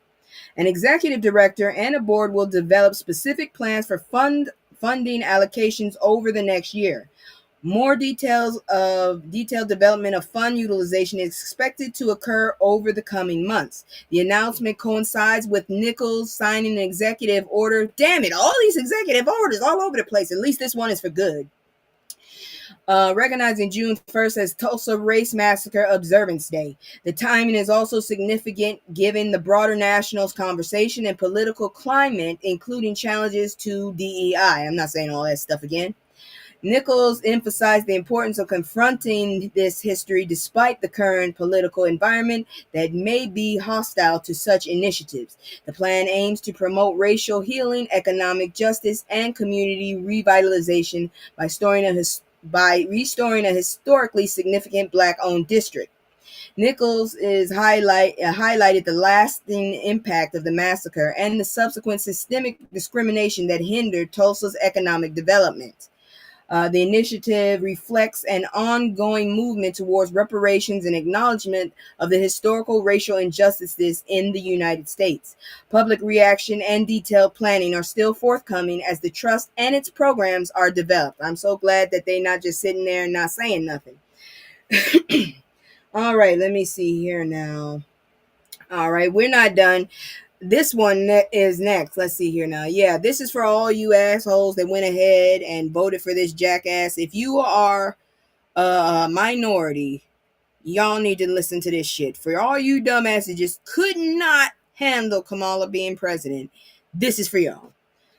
An executive director and a board will develop specific plans for funding allocations over the next year. More detailed development of fund utilization is expected to occur over the coming months. The announcement coincides with Nichols signing an executive order. Damn it, all these executive orders all over the place. At least this one is for good. Recognizing June 1st as Tulsa Race Massacre Observance Day. The timing is also significant given the broader national conversation and political climate, including challenges to DEI. I'm not saying all that stuff again. Nichols emphasized the importance of confronting this history despite the current political environment that may be hostile to such initiatives. The plan aims to promote racial healing, economic justice, and community revitalization by restoring a historically significant Black-owned district. Nichols highlighted the lasting impact of the massacre and the subsequent systemic discrimination that hindered Tulsa's economic development. The initiative reflects an ongoing movement towards reparations and acknowledgement of the historical racial injustices in the United States. Public reaction and detailed planning are still forthcoming as the trust and its programs are developed. I'm so glad that they're not just sitting there and not saying nothing. All right, let me see here now. All right, we're not done. This one is next. Let's see here now. Yeah, this is for all you assholes that went ahead and voted for this jackass. If you are a minority, y'all need to listen to this shit. For all you dumbasses just could not handle Kamala being president, this is for y'all.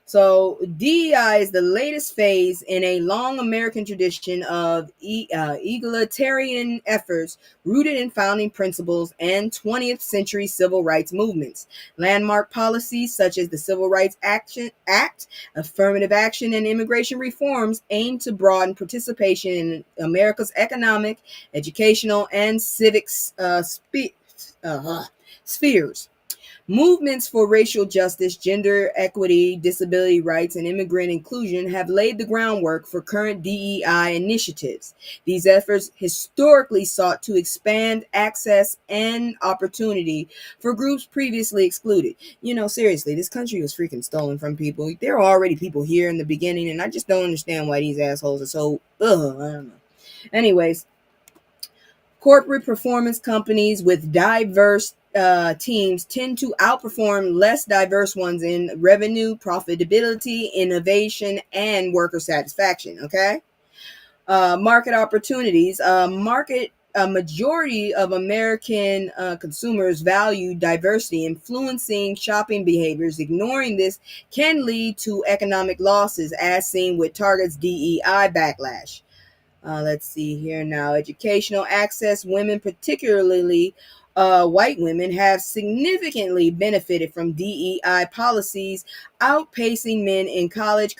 So DEI is the latest phase in a long American tradition of egalitarian efforts rooted in founding principles and 20th century civil rights movements. Landmark policies such as the Civil Rights Act, affirmative action, and immigration reforms aim to broaden participation in America's economic, educational, and civic spheres. Movements for racial justice, gender equity, disability rights, and immigrant inclusion have laid the groundwork for current DEI initiatives. These efforts historically sought to expand access and opportunity for groups previously excluded. You know, seriously, this country was freaking stolen from people. There are already people here in the beginning, and I just don't understand why these assholes are so, I don't know. Anyways, corporate performance companies with diverse teams tend to outperform less diverse ones in revenue, profitability, innovation, and worker satisfaction. Okay. Market opportunities. A majority of American consumers value diversity, influencing shopping behaviors. Ignoring this can lead to economic losses, as seen with Target's DEI backlash. Let's see here now. Educational access. Women particularly white women have significantly benefited from DEI policies, outpacing men in college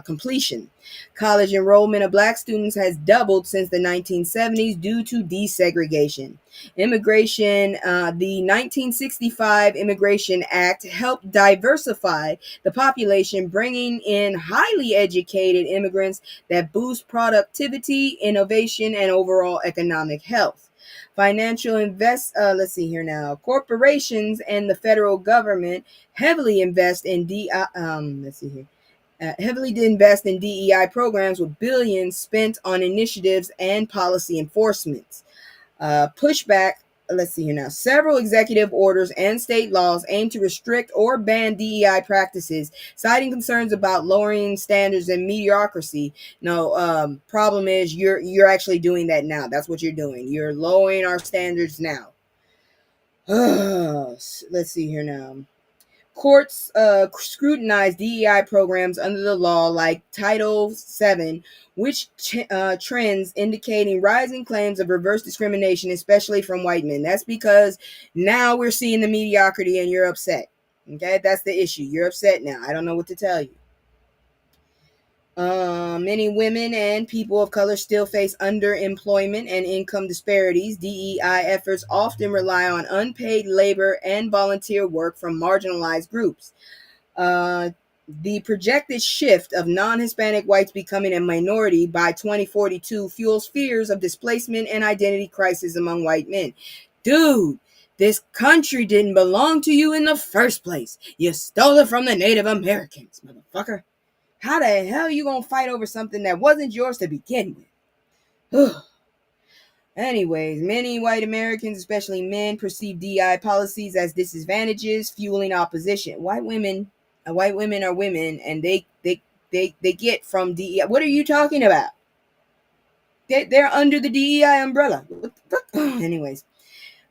completion. College enrollment of black students has doubled since the 1970s due to desegregation. Immigration, the 1965 Immigration Act helped diversify the population, bringing in highly educated immigrants that boost productivity, innovation, and overall economic health. Financial let's see here now. Corporations and the federal government heavily invest in let's see here. Heavily invest in DEI programs with billions spent on initiatives and policy enforcement. Pushback. Let's see here now. Several executive orders and state laws aim to restrict or ban DEI practices, citing concerns about lowering standards and mediocrity. No, problem is you're actually doing that now. That's what you're doing. You're lowering our standards now. Let's see here now. Courts scrutinize DEI programs under the law like Title VII, which trends indicating rising claims of reverse discrimination, especially from white men. That's because now we're seeing the mediocrity and you're upset. Okay, that's the issue. You're upset now. I don't know what to tell you. Many women and people of color still face underemployment and income disparities. DEI efforts often rely on unpaid labor and volunteer work from marginalized groups. The projected shift of non-Hispanic whites becoming a minority by 2042 fuels fears of displacement and identity crisis among white men. Dude, this country didn't belong to you in the first place. You stole it from the Native Americans, motherfucker. How the hell are you gonna fight over something that wasn't yours to begin with? Anyways, many white Americans, especially men, perceive DEI policies as disadvantages, fueling opposition. White women are women, and they get from DEI. What are you talking about? They're under the DEI umbrella. What the fuck? Anyways.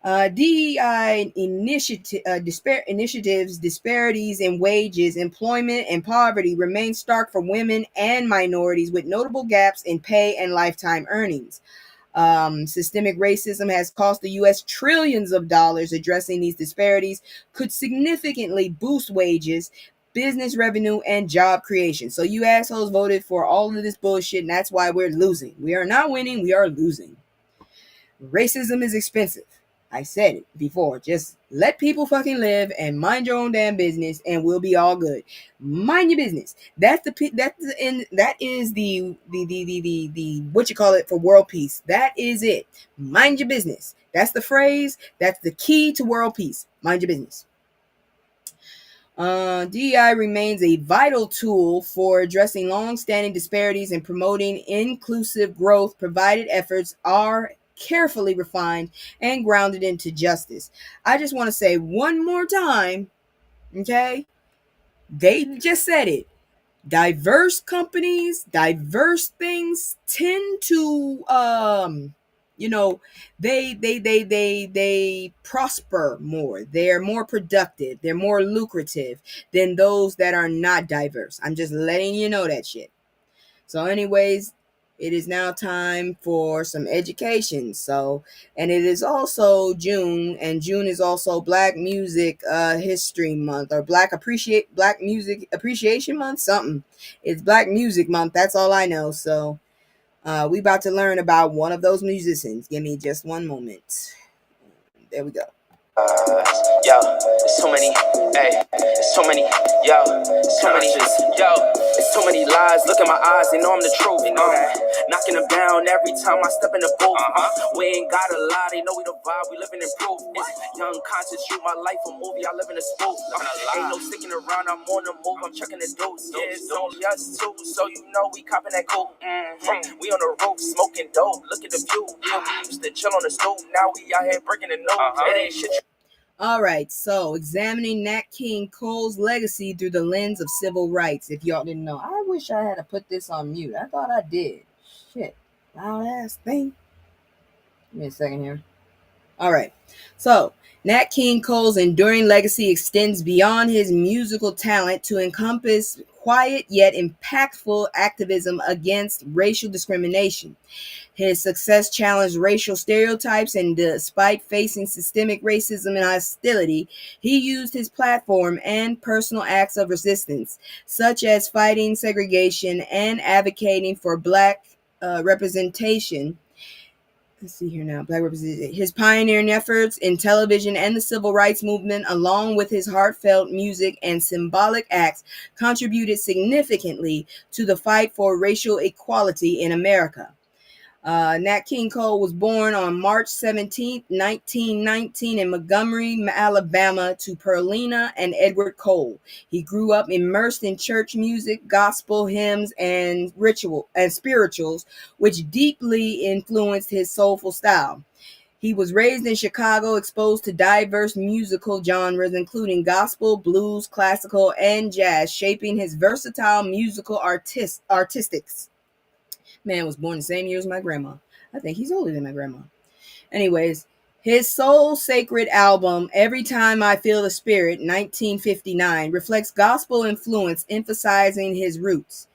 DEI initiatives, disparities in wages, employment, and poverty remain stark for women and minorities, with notable gaps in pay and lifetime earnings. Systemic racism has cost the U.S. trillions of dollars. Addressing these disparities could significantly boost wages, business revenue, and job creation. So you assholes voted for all of this bullshit, and that's why we're losing. We are not winning, we are losing. Racism is expensive. I said it before. Just let people fucking live and mind your own damn business, and we'll be all good. Mind your business. That is the what you call it for world peace. That is it. Mind your business. That's the phrase. That's the key to world peace. Mind your business. DEI remains a vital tool for addressing long-standing disparities and promoting inclusive growth, provided efforts are carefully refined and grounded into justice. I just want to say one more time, okay? They just said it. Diverse companies, diverse things tend to they prosper more. They're more productive. They're more lucrative than those that are not diverse. I'm just letting you know that shit. So anyways, it is now time for some education. And it is also June, and June is also Black Music History Month, or Black Music Appreciation Month, something. It's Black Music Month. That's all I know. So we about to learn about one of those musicians. Give me just one moment. There we go. Yo, it's too many, it's too many, it's too many, it's too many lies. Look in my eyes, they know I'm the truth. Knocking them down every time I step in the booth. We ain't got a lie, they know we the vibe, we living in proof. Young conscious, shoot my life a movie, I live in a spoof. Ain't no sticking around, I'm on the move, I'm checking the deuce. Yeah, it's only us two, so you know we copping that cool. We on the roof, smoking dope, look at the view. We used to chill on the stoop, now we out here breaking the news. It ain't shit. All right, so examining Nat King Cole's legacy through the lens of civil rights. If y'all didn't know, I wish I had to put this on mute. I thought I did. Shit, loud ass thing. Give me a second here. All right, so Nat King Cole's enduring legacy extends beyond his musical talent to encompass quiet yet impactful activism against racial discrimination. His success challenged racial stereotypes, and despite facing systemic racism and hostility, he used his platform and personal acts of resistance, such as fighting segregation and advocating for Black representation. Let's see here now. Black representation. His pioneering efforts in television and the civil rights movement, along with his heartfelt music and symbolic acts, contributed significantly to the fight for racial equality in America. Nat King Cole was born on March 17, 1919 in Montgomery, Alabama to Perlina and Edward Cole. He grew up immersed in church music, gospel hymns, and spirituals, which deeply influenced his soulful style. He was raised in Chicago, exposed to diverse musical genres, including gospel, blues, classical, and jazz, shaping his versatile musical artistics. Man was born the same year as my grandma. I think he's older than my grandma. Anyways, his soul sacred album, Every Time I Feel the Spirit, 1959, reflects gospel influence, emphasizing his roots.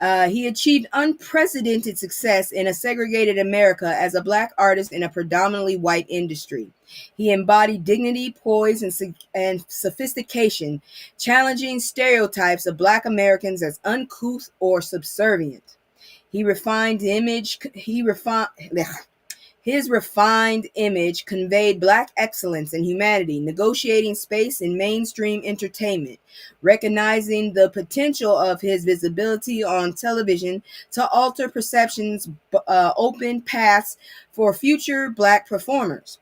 He achieved unprecedented success in a segregated America as a Black artist in a predominantly white industry. He embodied dignity, poise, and sophistication, challenging stereotypes of Black Americans as uncouth or subservient. His refined image conveyed Black excellence and humanity, negotiating space in mainstream entertainment, recognizing the potential of his visibility on television to alter perceptions, open paths for future Black performers.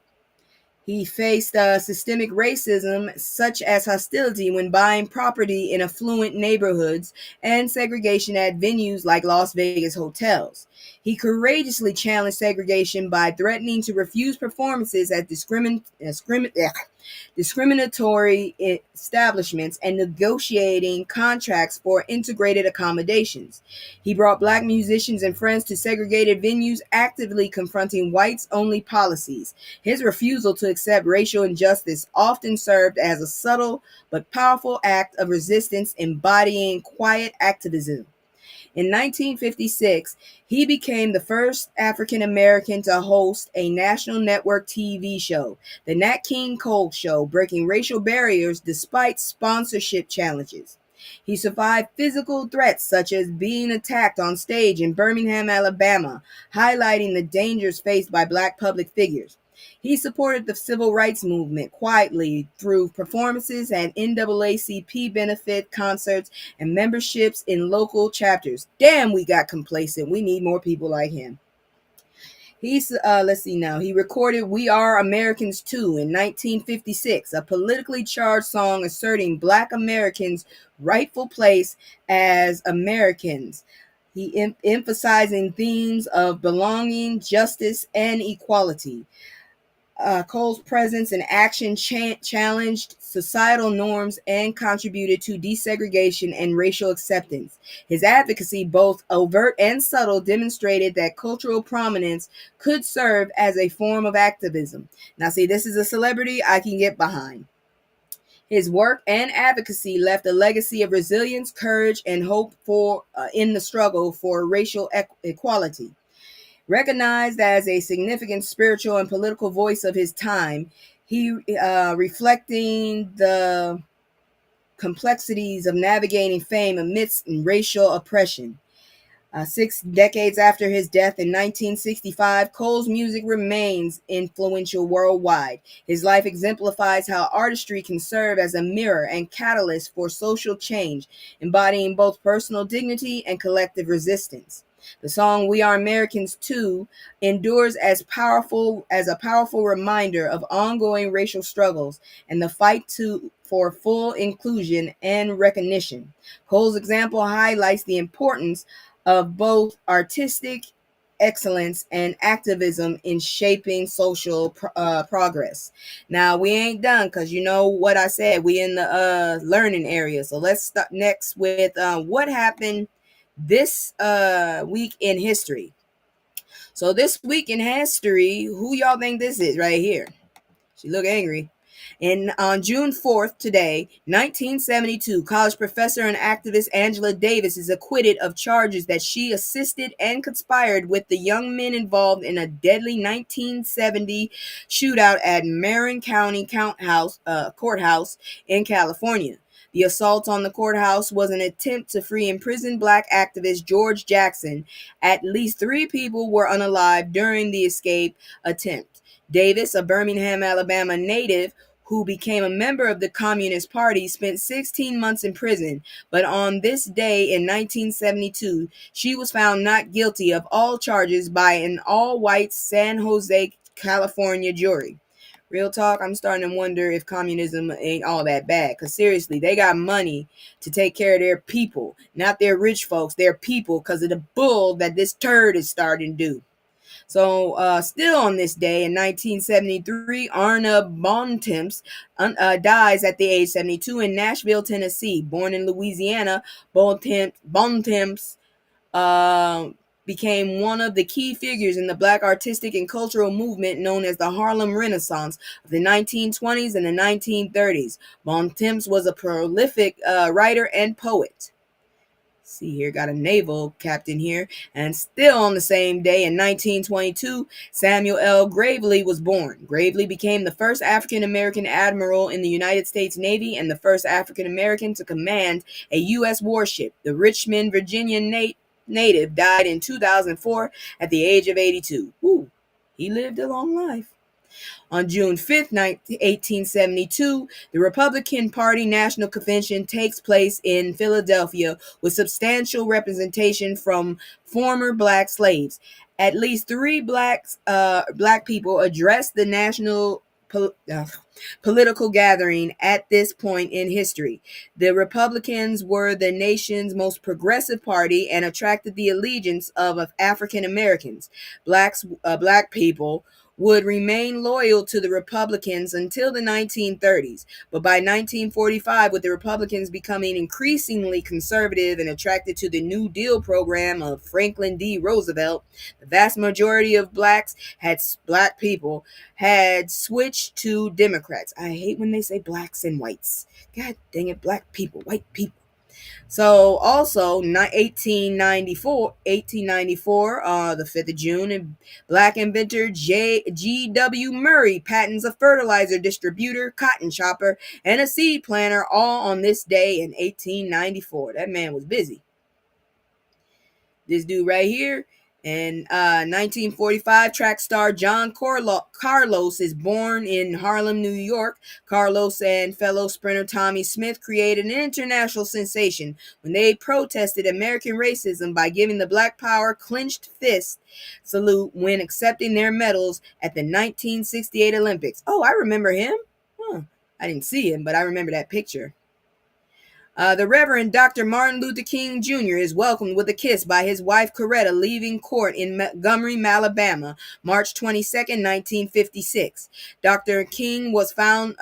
He faced systemic racism, such as hostility when buying property in affluent neighborhoods and segregation at venues like Las Vegas hotels. He courageously challenged segregation by threatening to refuse performances at discriminatory establishments and negotiating contracts for integrated accommodations. He brought Black musicians and friends to segregated venues, actively confronting whites-only policies. His refusal to accept racial injustice often served as a subtle but powerful act of resistance, embodying quiet activism. In 1956, he became the first African American to host a national network TV show, The Nat King Cole Show, breaking racial barriers despite sponsorship challenges. He survived physical threats such as being attacked on stage in Birmingham, Alabama, highlighting the dangers faced by Black public figures. He supported the civil rights movement quietly through performances at NAACP benefit concerts and memberships in local chapters. Damn, we got complacent. We need more people like him. Let's see now. He recorded We Are Americans Too in 1956, a politically charged song asserting Black Americans' rightful place as Americans. He emphasizing themes of belonging, justice, and equality. Cole's presence and action challenged societal norms and contributed to desegregation and racial acceptance. His advocacy, both overt and subtle, demonstrated that cultural prominence could serve as a form of activism. Now, see, this is a celebrity I can get behind. His work and advocacy left a legacy of resilience, courage, and hope in the struggle for racial equality. Recognized as a significant spiritual and political voice of his time, he reflecting the complexities of navigating fame amidst racial oppression. 6 decades after his death in 1965, Cole's music remains influential worldwide. His life exemplifies how artistry can serve as a mirror and catalyst for social change, embodying both personal dignity and collective resistance. The song We Are Americans Too endures as a powerful reminder of ongoing racial struggles and the fight for full inclusion and recognition. Cole's example highlights the importance of both artistic excellence and activism in shaping social progress. Now, we ain't done because you know what I said. We in the learning area. So let's start next with what happened this week in history. So this week in history, who y'all think this is right here? She look angry. On June 4th, today, 1972, college professor and activist Angela Davis is acquitted of charges that she assisted and conspired with the young men involved in a deadly 1970 shootout at Marin County Courthouse in California. The assault on the courthouse was an attempt to free imprisoned black activist George Jackson. At least 3 people were unalive during the escape attempt. Davis, a Birmingham, Alabama native who became a member of the Communist Party, spent 16 months in prison, but on this day in 1972, she was found not guilty of all charges by an all-white San Jose, California jury. Real talk, I'm starting to wonder if communism ain't all that bad, because seriously, they got money to take care of their people, not their rich folks, their people, because of the bull that this turd is starting to do. So, still on this day in 1973, Arna Bontemps dies at the age 72 in Nashville, Tennessee. Born in Louisiana, Bontemps became one of the key figures in the black artistic and cultural movement known as the Harlem Renaissance of the 1920s and the 1930s. Bontemps was a prolific writer and poet. See here, got a naval captain here. And still on the same day in 1922, Samuel L. Gravely was born. Gravely became the first African-American admiral in the United States Navy and the first African-American to command a U.S. warship. The Richmond, Virginia native died in 2004 at the age of 82. Ooh, he lived a long life. On June 5th, 1872, the Republican Party National Convention takes place in Philadelphia with substantial representation from former black slaves. At least 3 black people addressed the national political gathering at this point in history. The Republicans were the nation's most progressive party and attracted the allegiance of African Americans. Black people would remain loyal to the Republicans until the 1930s. But by 1945, with the Republicans becoming increasingly conservative and attracted to the New Deal program of Franklin D. Roosevelt, the vast majority of black people had switched to Democrats. I hate when they say blacks and whites. God dang it, black people, white people. So also 1894, the 5th of June, black inventor G.W. Murray patents a fertilizer distributor, cotton chopper, and a seed planter, all on this day in 1894. That man was busy. This dude right here. In 1945, track star John Carlos is born in Harlem, New York. Carlos and fellow sprinter Tommy Smith created an international sensation when they protested American racism by giving the Black Power clenched fist salute when accepting their medals at the 1968 Olympics. Oh, I remember him. I didn't see him, but I remember that picture. The Reverend Dr. Martin Luther King Jr. is welcomed with a kiss by his wife Coretta leaving court in Montgomery, Alabama, March 22, 1956. Dr. King was found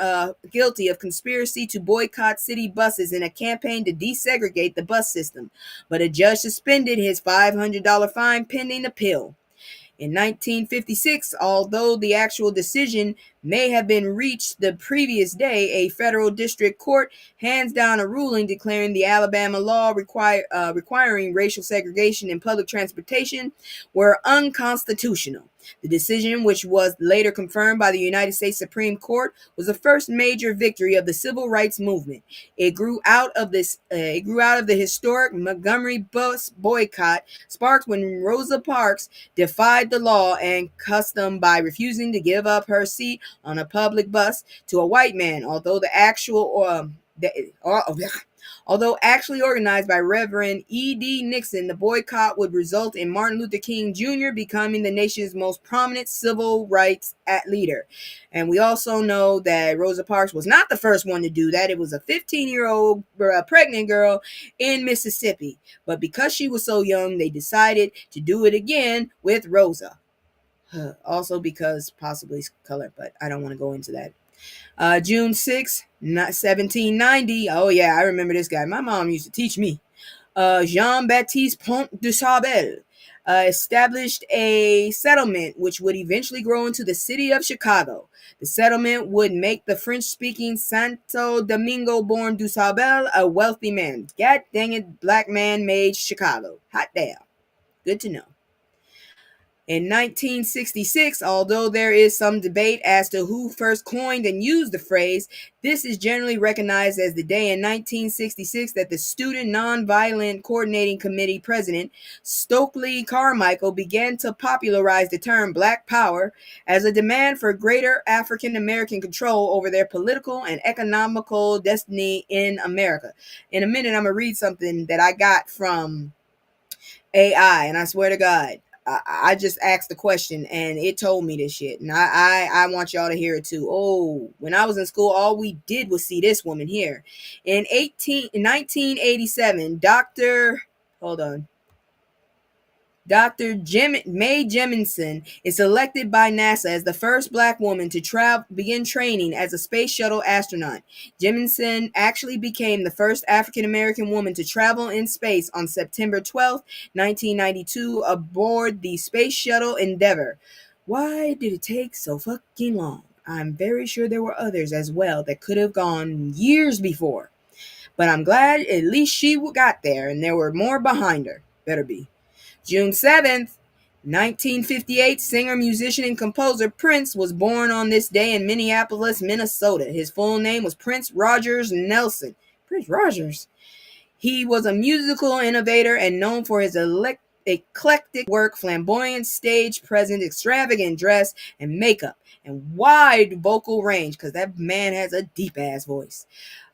guilty of conspiracy to boycott city buses in a campaign to desegregate the bus system, but a judge suspended his $500 fine pending appeal. In 1956, although the actual decision may have been reached the previous day, a federal district court hands down a ruling declaring the Alabama law requiring racial segregation in public transportation were unconstitutional. The decision, which was later confirmed by the United States Supreme Court, was the first major victory of the civil rights movement. It grew out of the historic Montgomery bus boycott, sparked when Rosa Parks defied the law and custom by refusing to give up her seat on a public bus to a white man, although actually organized by Reverend E.D. Nixon. The boycott would result in Martin Luther King Jr. becoming the nation's most prominent civil rights leader. And we also know that Rosa Parks was not the first one to do that. It was a 15-year-old pregnant girl in Mississippi. But because she was so young, they decided to do it again with Rosa. Also because possibly color, but I don't want to go into that. June 6, 1790. Oh, yeah, I remember this guy. My mom used to teach me. Jean-Baptiste Pont de Sable, established a settlement which would eventually grow into the city of Chicago. The settlement would make the French-speaking Santo Domingo-born Dusabel a wealthy man. God dang it, black man made Chicago. Hot damn. Good to know. In 1966, although there is some debate as to who first coined and used the phrase, this is generally recognized as the day in 1966 that the Student Nonviolent Coordinating Committee president, Stokely Carmichael, began to popularize the term Black Power as a demand for greater African American control over their political and economical destiny in America. In a minute, I'm going to read something that I got from AI, and I swear to God, I just asked the question and it told me this shit, and I want y'all to hear it too. Oh, when I was in school, all we did was see this woman here. In 1987, Dr. Mae Jemison is selected by NASA as the first black woman to begin training as a space shuttle astronaut. Jemison actually became the first African American woman to travel in space on September 12, 1992, aboard the Space Shuttle Endeavour. Why did it take so fucking long? I'm very sure there were others as well that could have gone years before. But I'm glad at least she got there, and there were more behind her. Better be. June 7th, 1958, singer, musician, and composer Prince was born on this day in Minneapolis, Minnesota. His full name was Prince Rogers Nelson. Prince Rogers. He was a musical innovator and known for his eclectic work, flamboyant stage presence, extravagant dress and makeup, and wide vocal range, because that man has a deep-ass voice.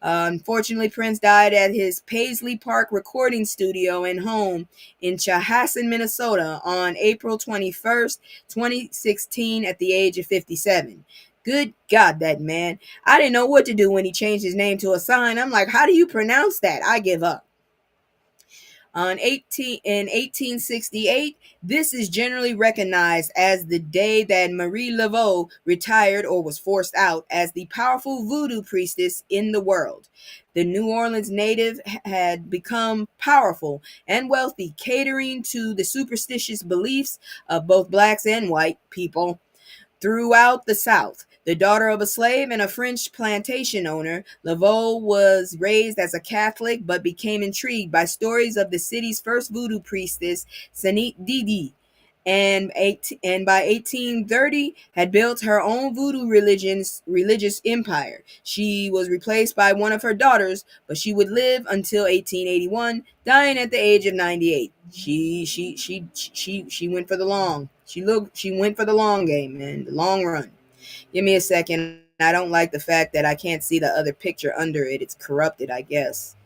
Unfortunately, Prince died at his Paisley Park recording studio and home in Chanhassen, Minnesota on April 21st, 2016 at the age of 57. Good God, that man. I didn't know what to do when he changed his name to a sign. I'm like, how do you pronounce that? I give up. In 1868, this is generally recognized as the day that Marie Laveau retired or was forced out as the powerful voodoo priestess in the world. The New Orleans native had become powerful and wealthy, catering to the superstitious beliefs of both blacks and white people throughout the South. The daughter of a slave and a French plantation owner, Laveau was raised as a Catholic but became intrigued by stories of the city's first voodoo priestess, Sanit Didi, and by 1830 had built her own voodoo religious empire. She was replaced by one of her daughters, but she would live until 1881, dying at the age of 98. She went for the long. She went for the long game, man, the long run. Give me a second. I don't like the fact that I can't see the other picture under it. It's corrupted, I guess.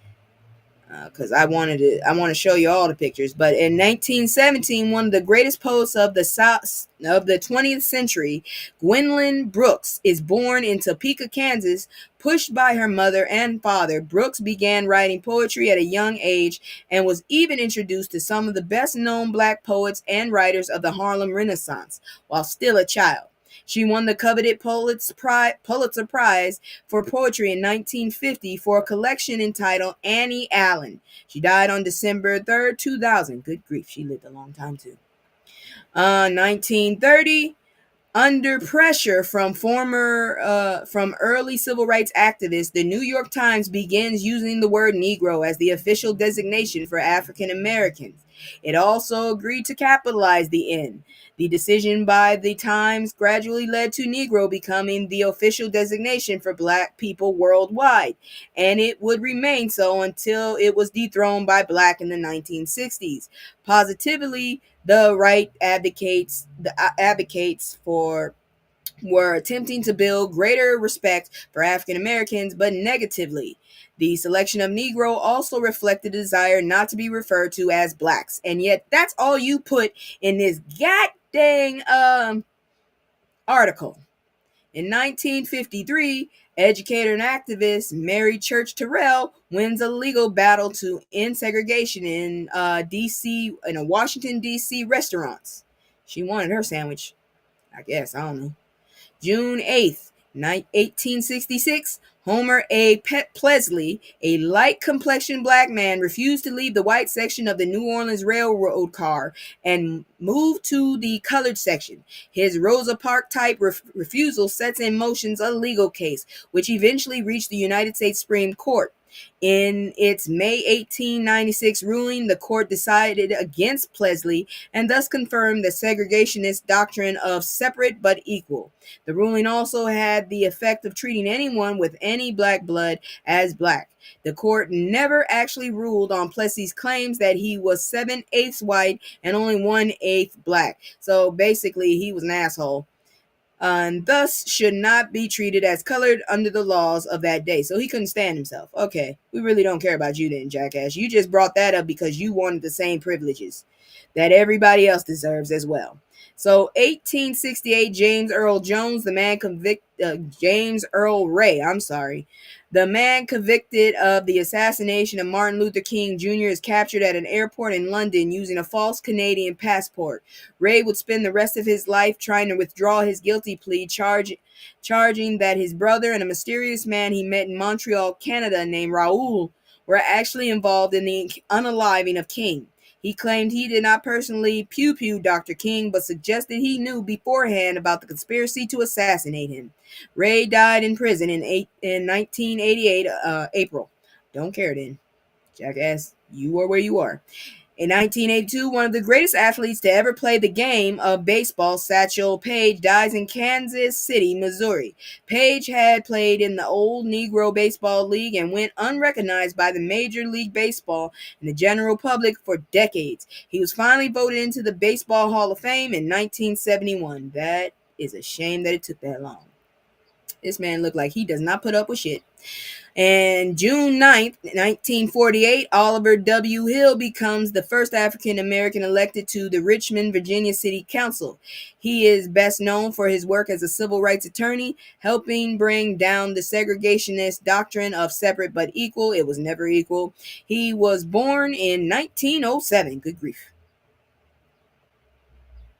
Because I want to show you all the pictures. But in 1917, one of the greatest poets of the 20th century, Gwendolyn Brooks, is born in Topeka, Kansas. Pushed by her mother and father, Brooks began writing poetry at a young age and was even introduced to some of the best-known black poets and writers of the Harlem Renaissance while still a child. She won the coveted Pulitzer Prize for poetry in 1950 for a collection entitled Annie Allen. She died on December 3rd, 2000. Good grief, she lived a long time too. 1930, under pressure from early civil rights activists, the New York Times begins using the word Negro as the official designation for African Americans. It also agreed to capitalize the N. The decision by the Times gradually led to Negro becoming the official designation for black people worldwide, and it would remain so until it was dethroned by black in the 1960s. Positively, the right advocates were attempting to build greater respect for African Americans, but negatively. The selection of Negro also reflected a desire not to be referred to as blacks, and yet that's all you put in this goddamn article. In 1953, educator and activist Mary Church Terrell wins a legal battle to end segregation in a Washington, D.C. restaurants. She wanted her sandwich, I guess. I don't know. June 8th, 1866, Homer A. Plesley, a light-complexioned black man, refused to leave the white section of the New Orleans Railroad car and moved to the colored section. His Rosa Parks-type refusal sets in motion a legal case, which eventually reached the United States Supreme Court. In its May 1896 ruling, the court decided against Plesley and thus confirmed the segregationist doctrine of separate but equal. The ruling also had the effect of treating anyone with any black blood as black. The court never actually ruled on Plessy's claims that he was 7/8 white and only 1/8 black. So basically, he was an asshole. And thus should not be treated as colored under the laws of that day. So he couldn't stand himself. Okay, we really don't care about you then, jackass. You just brought that up because you wanted the same privileges that everybody else deserves as well. So 1868, James Earl Jones, James Earl Ray, the man convicted of the assassination of Martin Luther King Jr. is captured at an airport in London using a false Canadian passport. Ray would spend the rest of his life trying to withdraw his guilty plea, charging that his brother and a mysterious man he met in Montreal, Canada, named Raoul, were actually involved in the unaliving of King. He claimed he did not personally pew-pew Dr. King, but suggested he knew beforehand about the conspiracy to assassinate him. Ray died in prison in 1988, April. Don't care then, jackass. You are where you are. In 1982, one of the greatest athletes to ever play the game of baseball, Satchel Paige, dies in Kansas City, Missouri. Paige had played in the old Negro Baseball League and went unrecognized by the Major League Baseball and the general public for decades. He was finally voted into the Baseball Hall of Fame in 1971. That is a shame that it took that long. This man looked like he does not put up with shit. And June 9th, 1948, Oliver W. Hill becomes the first African American elected to the Richmond, Virginia City Council. He is best known for his work as a civil rights attorney, helping bring down the segregationist doctrine of separate but equal. It was never equal. He was born in 1907. Good grief.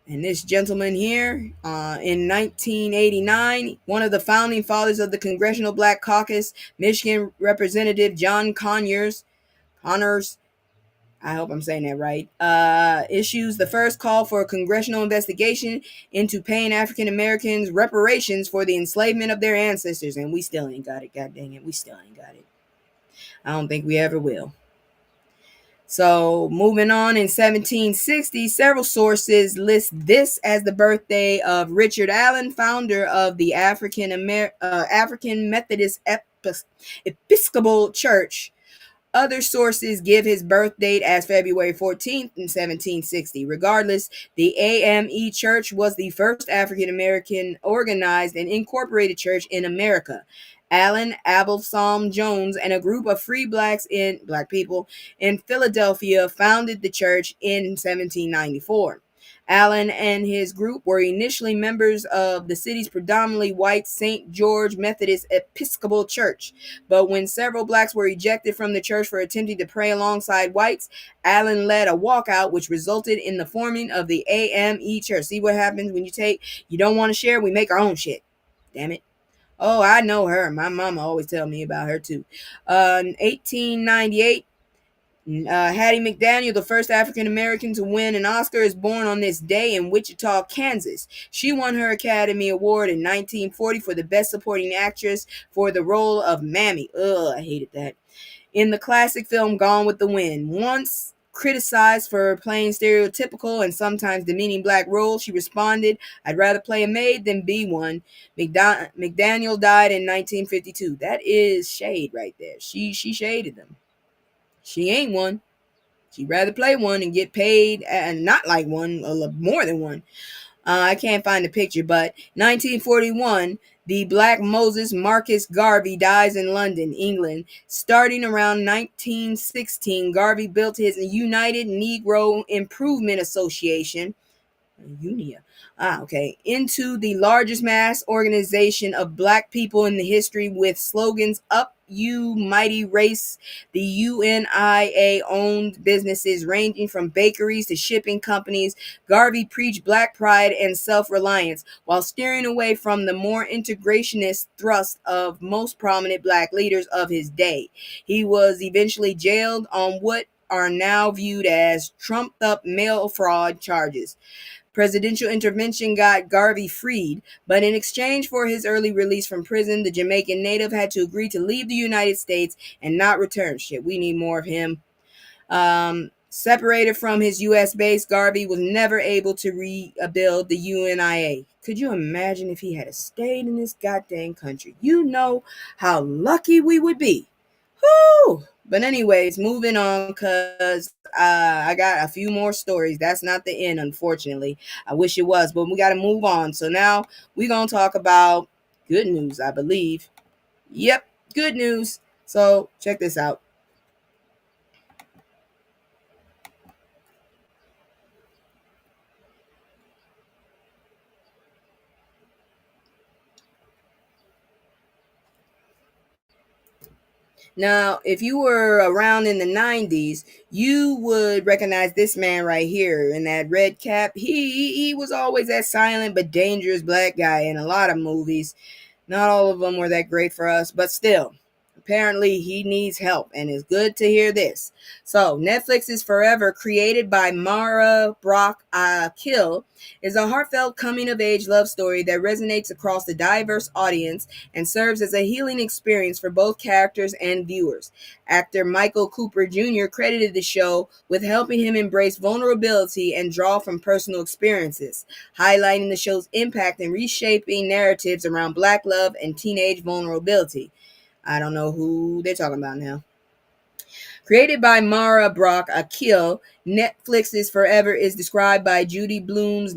And this gentleman here, in 1989, one of the founding fathers of the Congressional Black Caucus, Michigan Representative John Conyers, I hope I'm saying that right, issues the first call for a congressional investigation into paying African Americans reparations for the enslavement of their ancestors. And we still ain't got it. God dang it, we still ain't got it. I don't think we ever will. So moving on, in 1760, several sources list this as the birthday of Richard Allen, founder of the African Methodist Episcopal Church. Other sources give his birth date as February 14th in 1760. Regardless, the AME Church was the first African American organized and incorporated church in America. Allen Absalom Jones and a group of free black people in Philadelphia founded the church in 1794. Allen and his group were initially members of the city's predominantly white St. George Methodist Episcopal Church, but when several blacks were ejected from the church for attempting to pray alongside whites, Allen led a walkout, which resulted in the forming of the AME Church. See what happens when you don't want to share, we make our own shit. Damn it. Oh, I know her. My mama always tell me about her too. In 1898, Hattie McDaniel, the first African American to win an Oscar, is born on this day in Wichita, Kansas. She won her Academy Award in 1940 for the Best Supporting Actress for the role of Mammy. Ugh, I hated that. In the classic film Gone with the Wind. Once criticized for playing stereotypical and sometimes demeaning black roles, she responded, "I'd rather play a maid than be one." McDaniel died in 1952. That is shade right there. She shaded them. She ain't one. She'd rather play one and get paid and not like one, or more than one. I can't find the picture, but 1941, the Black Moses Marcus Garvey dies in London, England. Starting around 1916, Garvey built his United Negro Improvement Association. Unia. Okay. Into the largest mass organization of black people in the history with slogans Up You Mighty Race. The UNIA owned businesses ranging from bakeries to shipping companies. Garvey preached black pride and self-reliance while steering away from the more integrationist thrust of most prominent black leaders of his day. He was eventually jailed on what are now viewed as trumped up mail fraud charges. Presidential intervention got Garvey freed, but in exchange for his early release from prison, the Jamaican native had to agree to leave the United States and not return. Shit, we need more of him. Separated from his U.S. base, Garvey was never able to rebuild the UNIA. Could you imagine if he had stayed in this goddamn country? You know how lucky we would be. Whew. But anyways, moving on, because I got a few more stories. That's not the end, unfortunately. I wish it was, but we got to move on. So now we're going to talk about good news, I believe. Yep, good news. So check this out. Now, if you were around in the 90s, you would recognize this man right here in that red cap. He was always that silent but dangerous black guy in a lot of movies. Not all of them were that great for us, but still, apparently he needs help, and it's good to hear this. So, Netflix's Forever, created by Mara Brock Akil, is a heartfelt coming-of-age love story that resonates across a diverse audience and serves as a healing experience for both characters and viewers. Actor Michael Cooper Jr. credited the show with helping him embrace vulnerability and draw from personal experiences, highlighting the show's impact in reshaping narratives around Black love and teenage vulnerability. I don't know who they're talking about now. Created by Mara Brock Akil, Netflix's Forever is described by Judy Blume's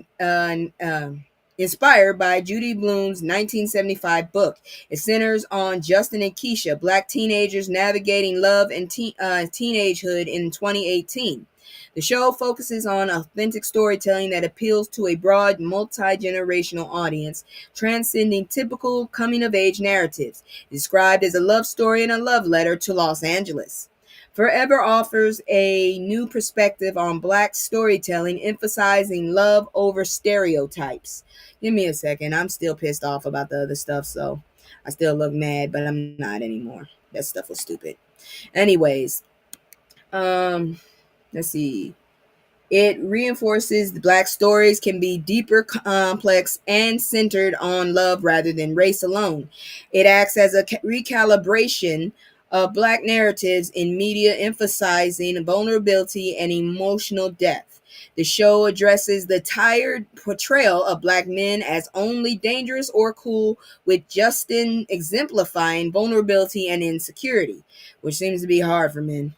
inspired by Judy Blume's 1975 book. It centers on Justin and Keisha, black teenagers navigating love and teenagehood in 2018. The show focuses on authentic storytelling that appeals to a broad, multi-generational audience, transcending typical coming-of-age narratives, described as a love story and a love letter to Los Angeles. Forever offers a new perspective on Black storytelling, emphasizing love over stereotypes. Give me a second. I'm still pissed off about the other stuff, so I still look mad, but I'm not anymore. That stuff was stupid. Anyways, let's see. It reinforces the Black stories can be deeper, complex, and centered on love rather than race alone. It acts as a recalibration of Black narratives in media, emphasizing vulnerability and emotional depth. The show addresses the tired portrayal of Black men as only dangerous or cool, with Justin exemplifying vulnerability and insecurity, which seems to be hard for men.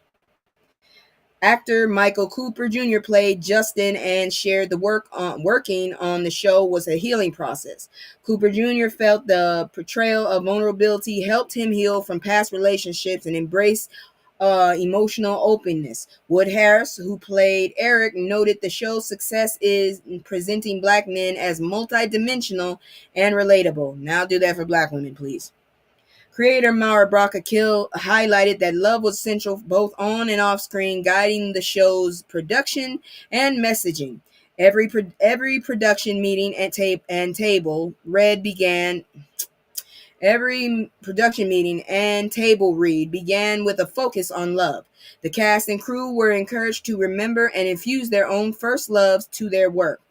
Actor Michael Cooper Jr. played Justin and shared the working on the show was a healing process. Cooper Jr. felt the portrayal of vulnerability helped him heal from past relationships and embrace emotional openness. Wood Harris, who played Eric, noted the show's success is in presenting Black men as multidimensional and relatable. Now do that for Black women, please. Creator Mara Brock Akil highlighted that love was central both on and off screen, guiding the show's production and messaging. Every production meeting and table read began. Every production meeting and table read began with a focus on love. The cast and crew were encouraged to remember and infuse their own first loves to their work.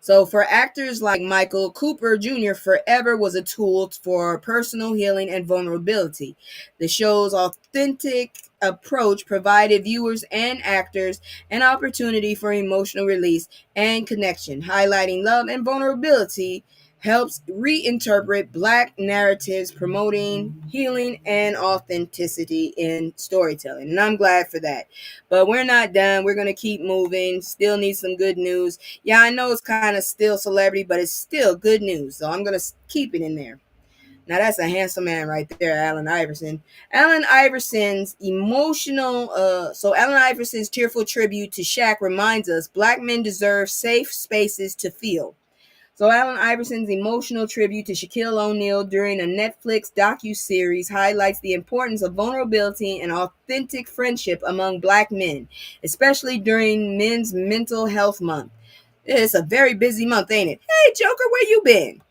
So for actors like Michael, Cooper Jr. Forever was a tool for personal healing and vulnerability. The show's authentic approach provided viewers and actors an opportunity for emotional release and connection, highlighting love and vulnerability helps reinterpret Black narratives, promoting healing and authenticity in storytelling. And I'm glad for that. But we're not done. We're going to keep moving. Still need some good news. Yeah, I know it's kind of still celebrity, but it's still good news. So I'm going to keep it in there. Now that's a handsome man right there, Allen Iverson. Allen Iverson's tearful tribute to Shaq reminds us black men deserve safe spaces to feel. So Allen Iverson's emotional tribute to Shaquille O'Neal during a Netflix docu-series highlights the importance of vulnerability and authentic friendship among black men, especially during Men's Mental Health Month. It's a very busy month, ain't it? Hey, Joker, where you been?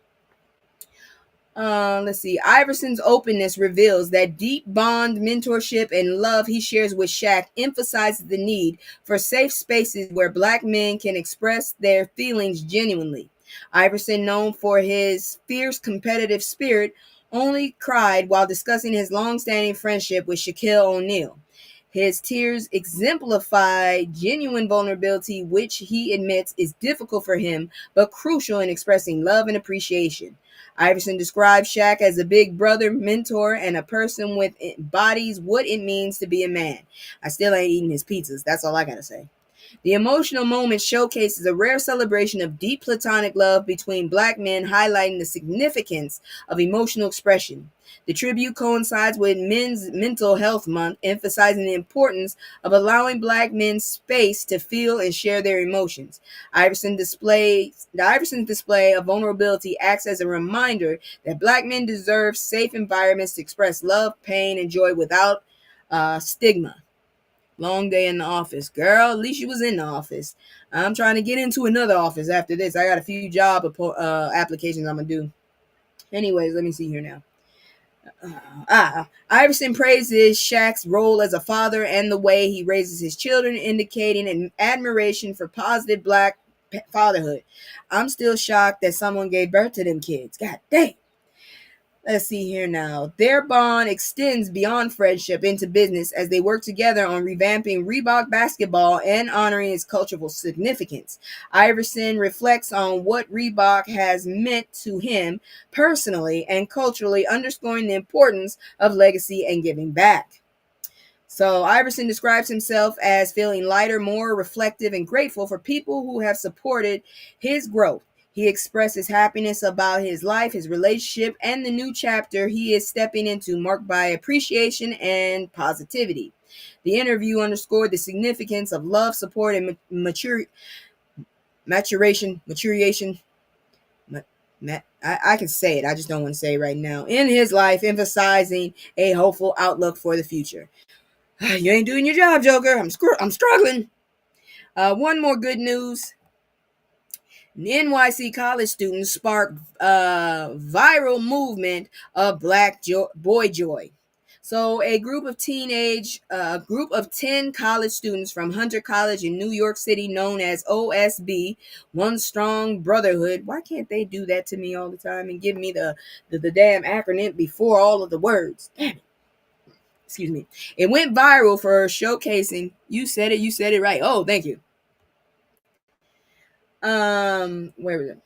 Let's see. Iverson's openness reveals that deep bond, mentorship, and love he shares with Shaq emphasizes the need for safe spaces where black men can express their feelings genuinely. Iverson, known for his fierce competitive spirit, only cried while discussing his long-standing friendship with Shaquille O'Neal. His tears exemplify genuine vulnerability, which he admits is difficult for him, but crucial in expressing love and appreciation. Iverson describes Shaq as a big brother, mentor, and a person with embodies what it means to be a man. I still ain't eating his pizzas. That's all I gotta say. The emotional moment showcases a rare celebration of deep platonic love between black men, highlighting the significance of emotional expression. The tribute coincides with Men's Mental Health Month, emphasizing the importance of allowing black men space to feel and share their emotions. Iverson's display of vulnerability acts as a reminder that black men deserve safe environments to express love, pain, and joy without stigma. Long day in the office. Girl, at least you was in the office. I'm trying to get into another office after this. I got a few job applications I'm going to do. Anyways, let me see here now. Iverson praises Shaq's role as a father and the way he raises his children, indicating an admiration for positive black fatherhood. I'm still shocked that someone gave birth to them kids. God dang. Let's see here now. Their bond extends beyond friendship into business as they work together on revamping Reebok basketball and honoring its cultural significance. Iverson reflects on what Reebok has meant to him personally and culturally, underscoring the importance of legacy and giving back. So Iverson describes himself as feeling lighter, more reflective, and grateful for people who have supported his growth. He expresses happiness about his life, his relationship, and the new chapter he is stepping into, marked by appreciation and positivity. The interview underscored the significance of love, support, and maturation. I can say it. I just don't want to say it right now. In his life, emphasizing a hopeful outlook for the future. You ain't doing your job, Joker. I'm struggling. One more good news. NYC college students sparked viral movement of boy joy. So a group of 10 college students from Hunter College in New York City, known as OSB, One Strong Brotherhood. Why can't they do that to me all the time and give me the damn acronym before all of the words? Damn it. Excuse me. It went viral for showcasing. You said it right. Oh, thank you. Where was it?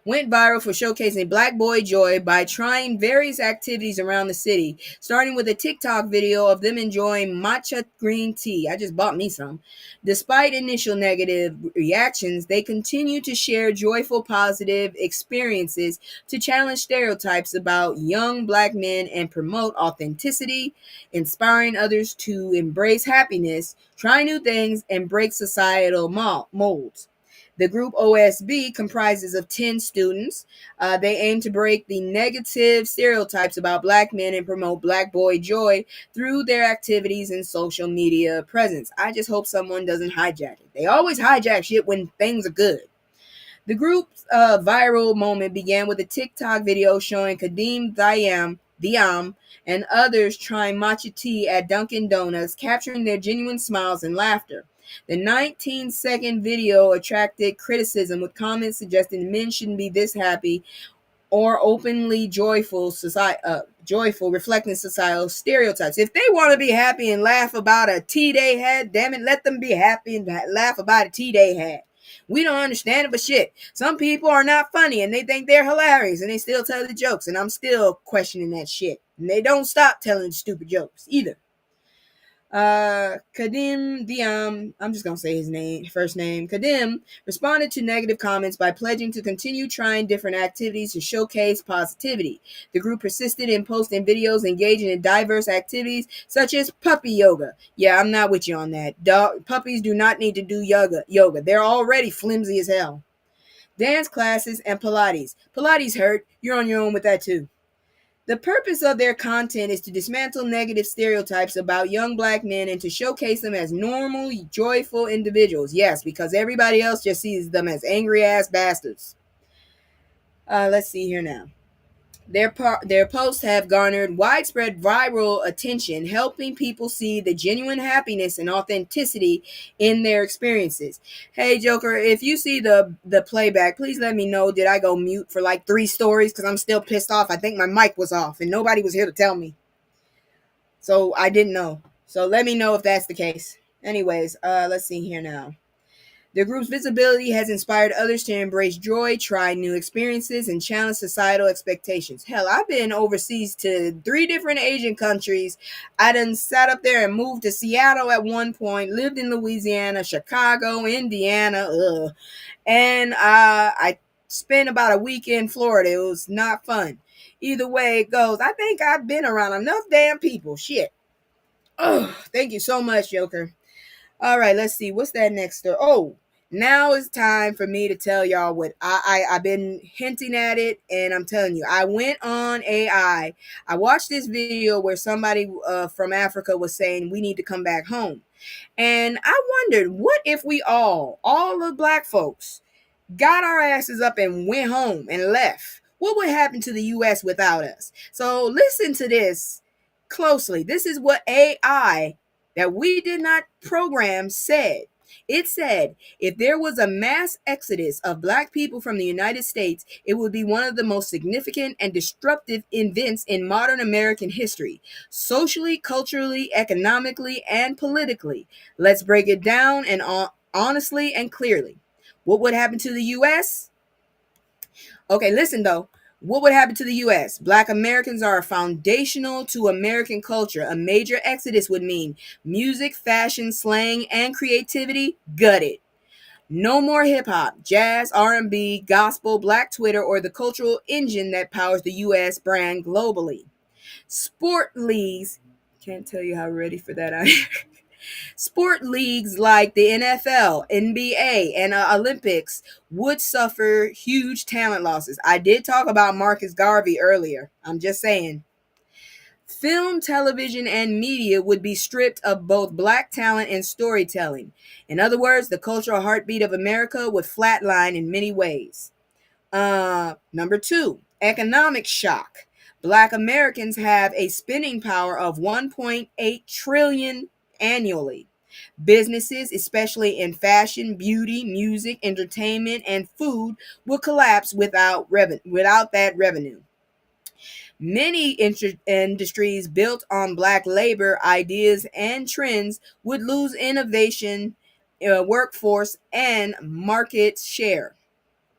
Went viral for showcasing Black Boy Joy by trying various activities around the city, starting with a TikTok video of them enjoying matcha green tea. I just bought me some. Despite initial negative reactions, they continue to share joyful, positive experiences to challenge stereotypes about young Black men and promote authenticity, inspiring others to embrace happiness, try new things, and break societal molds. The group OSB comprises of 10 students. They aim to break the negative stereotypes about Black men and promote Black boy joy through their activities and social media presence. I just hope someone doesn't hijack it. They always hijack shit when things are good. The group's viral moment began with a TikTok video showing Kadeem Diam and others trying matcha tea at Dunkin' Donuts, capturing their genuine smiles and laughter. The 19-second video attracted criticism, with comments suggesting men shouldn't be this happy or openly joyful, reflecting societal stereotypes. If they want to be happy and laugh about a tea they had, damn it, let them be happy and laugh about a tea they had. We don't understand it, but shit. Some people are not funny and they think they're hilarious and they still tell the jokes, and I'm still questioning that shit. And they don't stop telling stupid jokes either. Kadim Diam, I'm just gonna say his first name. Kadim responded to negative comments by pledging to continue trying different activities to showcase positivity. The group persisted in posting videos engaging in diverse activities such as puppy yoga. Yeah, I'm not with you on that. Puppies do not need to do yoga. They're already flimsy as hell. Dance classes and Pilates. Pilates hurt. You're on your own with that too. The purpose of their content is to dismantle negative stereotypes about young black men and to showcase them as normal, joyful individuals. Yes, because everybody else just sees them as angry ass bastards. Let's see here now. Their posts have garnered widespread viral attention, helping people see the genuine happiness and authenticity in their experiences. Hey, Joker, if you see the playback, please let me know. Did I go mute for like 3 stories? Because I'm still pissed off. I think my mic was off and nobody was here to tell me. So I didn't know. So let me know if that's the case. Anyways, let's see here now. The group's visibility has inspired others to embrace joy, try new experiences, and challenge societal expectations. Hell, I've been overseas to 3 different Asian countries. I done sat up there and moved to Seattle at one point, lived in Louisiana, Chicago, Indiana, and I spent about a week in Florida. It was not fun. Either way it goes, I think I've been around enough damn people. Shit. Oh, thank you so much, Joker. All right, let's see. What's that next story? Oh, now it's time for me to tell y'all what I've been hinting at it, and I'm telling you, I went on AI. I watched this video where somebody from Africa was saying we need to come back home. And I wondered, what if we all the black folks, got our asses up and went home and left? What would happen to the U.S. without us? So listen to this closely. This is what AI that we did not program said. It said, if there was a mass exodus of black people from the United States, it would be one of the most significant and disruptive events in modern American history, socially, culturally, economically, and politically. Let's break it down and honestly and clearly. What would happen to the U.S.? Okay, listen though. What would happen to the U.S.? Black Americans are foundational to American culture. A major exodus would mean music, fashion, slang, and creativity gutted. No more hip hop, jazz, R&B, gospel, Black Twitter, or the cultural engine that powers the U.S. brand globally. Sport leagues, can't tell you how ready for that I am. Sport leagues like the NFL, NBA, and Olympics would suffer huge talent losses. I did talk about Marcus Garvey earlier. I'm just saying. Film, television, and media would be stripped of both black talent and storytelling. In other words, the cultural heartbeat of America would flatline in many ways. Number 2, economic shock. Black Americans have a spending power of 1.8 trillion annually. Businesses, especially in fashion, beauty, music, entertainment, and food, will collapse without that revenue. Many industries built on black labor, ideas, and trends would lose innovation, workforce, and market share.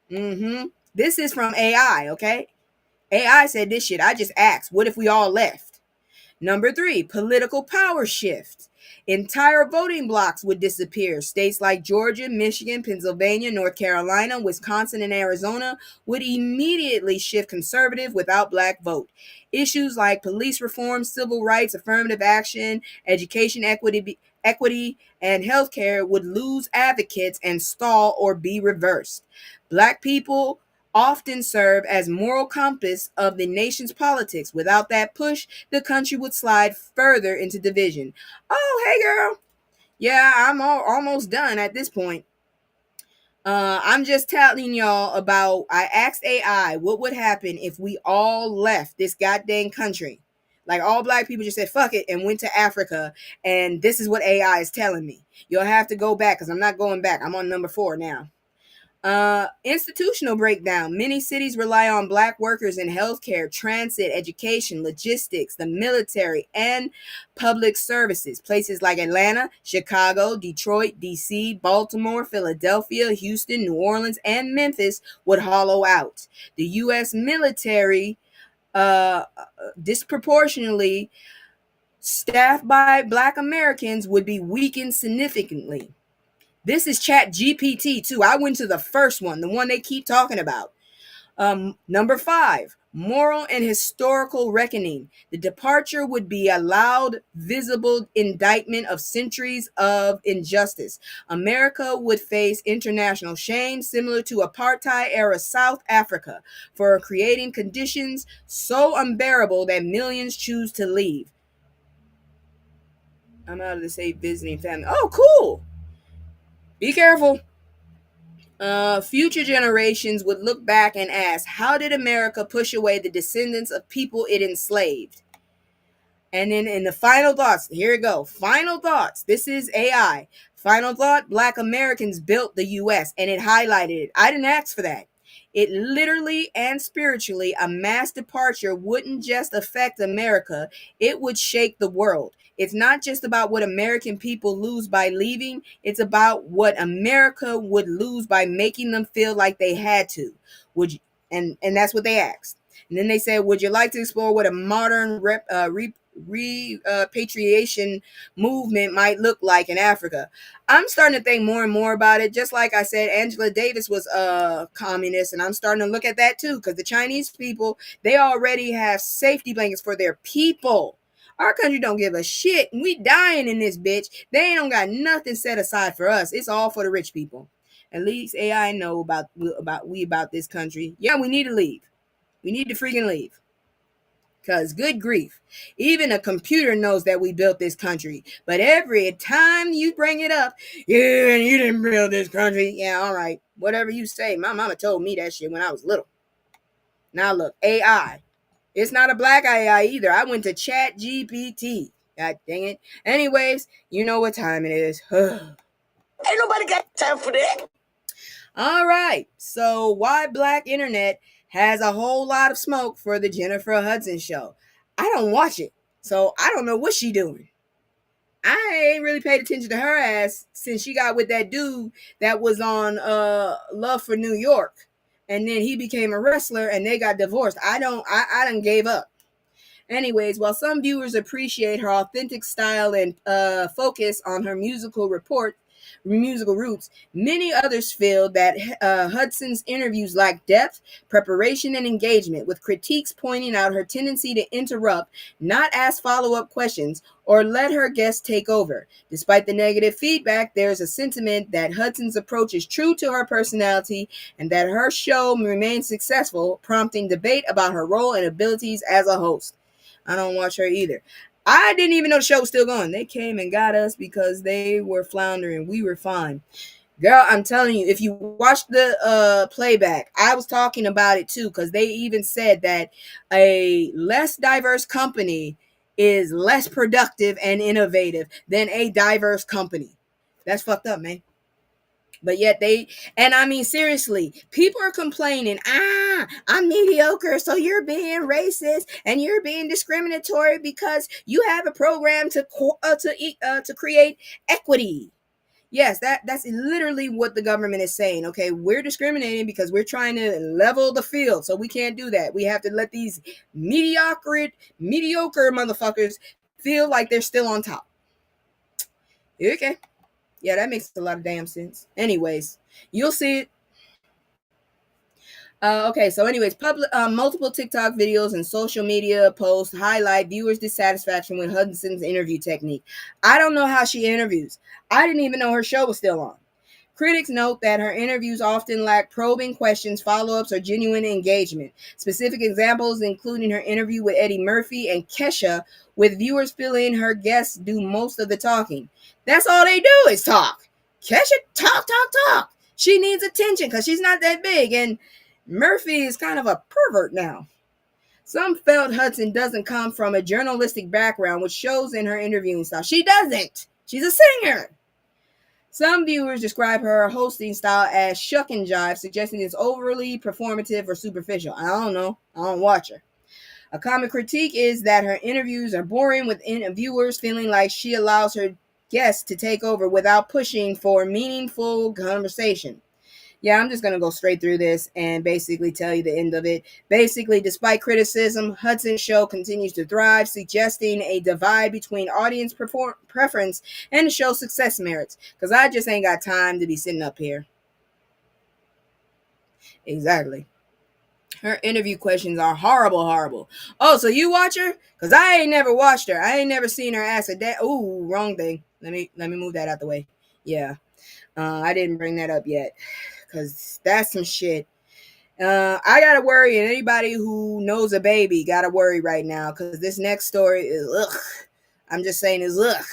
This is from AI, okay? AI said this shit. I just asked, what if we all left? Number 3, political power shift. Entire voting blocks would disappear. States like Georgia, Michigan, Pennsylvania, North Carolina, Wisconsin, and Arizona would immediately shift conservative without black vote. Issues like police reform, civil rights, affirmative action, education equity, and healthcare would lose advocates and stall or be reversed. Black people often serve as moral compass of the nation's politics. Without that push, the country would slide further into division. Oh, hey girl. Yeah, I'm almost done at this point. I'm just telling y'all about, I asked AI what would happen if we all left this goddamn country. Like all black people just said, fuck it, and went to Africa. And this is what AI is telling me. You'll have to go back because I'm not going back. I'm on number 4 now. Institutional breakdown. Many cities rely on black workers in healthcare, transit, education, logistics, the military, and public services. Places like Atlanta, Chicago, Detroit, DC, Baltimore, Philadelphia, Houston, New Orleans, and Memphis would hollow out. The U.S. military disproportionately staffed by Black Americans would be weakened significantly. This is Chat GPT too. I went to the first one, the one they keep talking about. Number 5, moral and historical reckoning. The departure would be a loud, visible indictment of centuries of injustice. America would face international shame similar to apartheid-era South Africa for creating conditions so unbearable that millions choose to leave. I'm out of the state visiting family. Oh, cool. Be careful. Future generations would look back and ask, how did America push away the descendants of people it enslaved? And then in the final thoughts, here we go. Final thoughts. This is AI. Final thought, Black Americans built the U.S. and it highlighted it. I didn't ask for that. It literally and spiritually, a mass departure wouldn't just affect America, it would shake the world. It's not just about what American people lose by leaving, it's about what America would lose by making them feel like they had to. Would you, and that's what they asked. And then they said, would you like to explore what a modern repatriation movement might look like in Africa? I'm starting to think more and more about it. Just like I said, Angela Davis was a communist, and I'm starting to look at that too, because the Chinese people, they already have safety blankets for their people. Our country don't give a shit. We dying in this bitch. They ain't don't got nothing set aside for us. It's all for the rich people. At least AI know about this country. Yeah, we need to leave. We need to freaking leave. Because good grief, even a computer knows that we built this country. But every time you bring it up, yeah, you didn't build this country. Yeah, all right. Whatever you say. My mama told me that shit when I was little. Now look, AI. It's not a black AI either. I went to Chat GPT. God dang it. Anyways, you know what time it is. Ain't nobody got time for that. All right. So why Black Internet has a whole lot of smoke for the Jennifer Hudson show. I don't watch it, so I don't know what she doing. I ain't really paid attention to her ass since she got with that dude that was on Love for New York. And then he became a wrestler and they got divorced. I done gave up. Anyways, while some viewers appreciate her authentic style and focus on her musical roots, many others feel that Hudson's interviews lack depth, preparation, and engagement, with critiques pointing out her tendency to interrupt, not ask follow-up questions, or let her guests take over. Despite the negative feedback, there is a sentiment that Hudson's approach is true to her personality and that her show remains successful, prompting debate about her role and abilities as a host. I don't watch her either. I didn't even know the show was still going. They came and got us because they were floundering. We were fine. Girl, I'm telling you, if you watch the playback, I was talking about it too, because they even said that a less diverse company is less productive and innovative than a diverse company. That's fucked up, man. But yet and I mean, seriously, people are complaining, I'm mediocre, so you're being racist and you're being discriminatory because you have a program to create equity. Yes, that's literally what the government is saying. Okay, we're discriminating because we're trying to level the field, so we can't do that. We have to let these mediocre motherfuckers feel like they're still on top. Okay. Yeah, that makes a lot of damn sense. Anyways, you'll see it. Okay, so anyways, multiple TikTok videos and social media posts highlight viewers' dissatisfaction with Hudson's interview technique. I don't know how she interviews. I didn't even know her show was still on. Critics note that her interviews often lack probing questions, follow-ups, or genuine engagement. Specific examples including her interview with Eddie Murphy and Kesha, with viewers feeling her guests do most of the talking. That's all they do is talk. Kesha, talk. She needs attention because she's not that big, and Murphy is kind of a pervert now. Some felt Hudson doesn't come from a journalistic background, which shows in her interviewing style. She doesn't. She's a singer. Some viewers describe her hosting style as shuck and jive, suggesting it's overly performative or superficial. I don't know. I don't watch her. A common critique is that her interviews are boring, with viewers feeling like she allows her guests to take over without pushing for meaningful conversation. Yeah, I'm just going to go straight through this and basically tell you the end of it. Basically, despite criticism, Hudson's show continues to thrive, suggesting a divide between audience preference and the show's success merits. Because I just ain't got time to be sitting up here. Exactly. Her interview questions are horrible, horrible. Oh, so you watch her? Because I ain't never watched her. I ain't never seen her ask a dad. Ooh, wrong thing. Let me move that out the way. Yeah. I didn't bring that up yet. Because that's some shit. I gotta worry, and anybody who knows a baby gotta worry right now, because this next story is ugh. I'm just saying is ugh.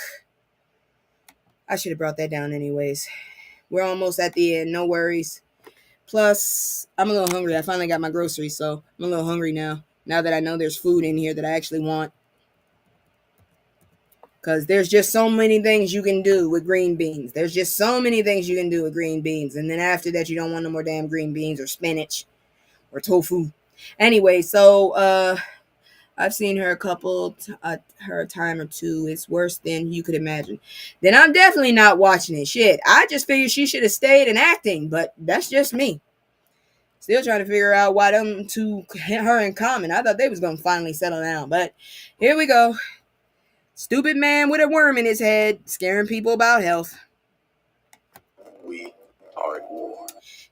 I should have brought that down anyways. We're almost at the end, no worries. Plus, I'm a little hungry. I finally got my groceries, so I'm a little hungry now. Now that I know there's food in here that I actually want. Because there's just so many things you can do with green beans. There's just so many things you can do with green beans. And then after that, you don't want no more damn green beans or spinach or tofu. Anyway, so I've seen her her a time or two. It's worse than you could imagine. Then I'm definitely not watching it. Shit, I just figured she should have stayed in acting, but that's just me. Still trying to figure out why them two her in common. I thought they was gonna finally settle down, but here we go. Stupid man with a worm in his head, scaring people about health. We are at war.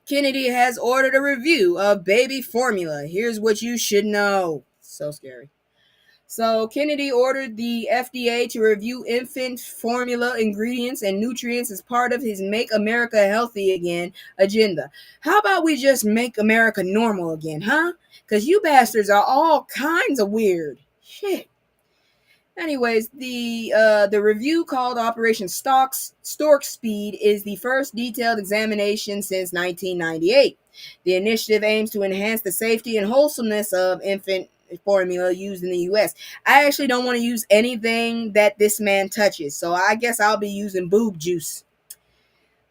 Kennedy has ordered a review of baby formula. Here's what you should know. So scary. So Kennedy ordered the FDA to review infant formula ingredients and nutrients as part of his Make America Healthy Again agenda. How about we just make America normal again, huh? Because you bastards are all kinds of weird. Shit. Anyways, the review called Operation Stork Speed is the first detailed examination since 1998. The initiative aims to enhance the safety and wholesomeness of infant formula used in the U.S. I actually don't want to use anything that this man touches, so I guess I'll be using boob juice.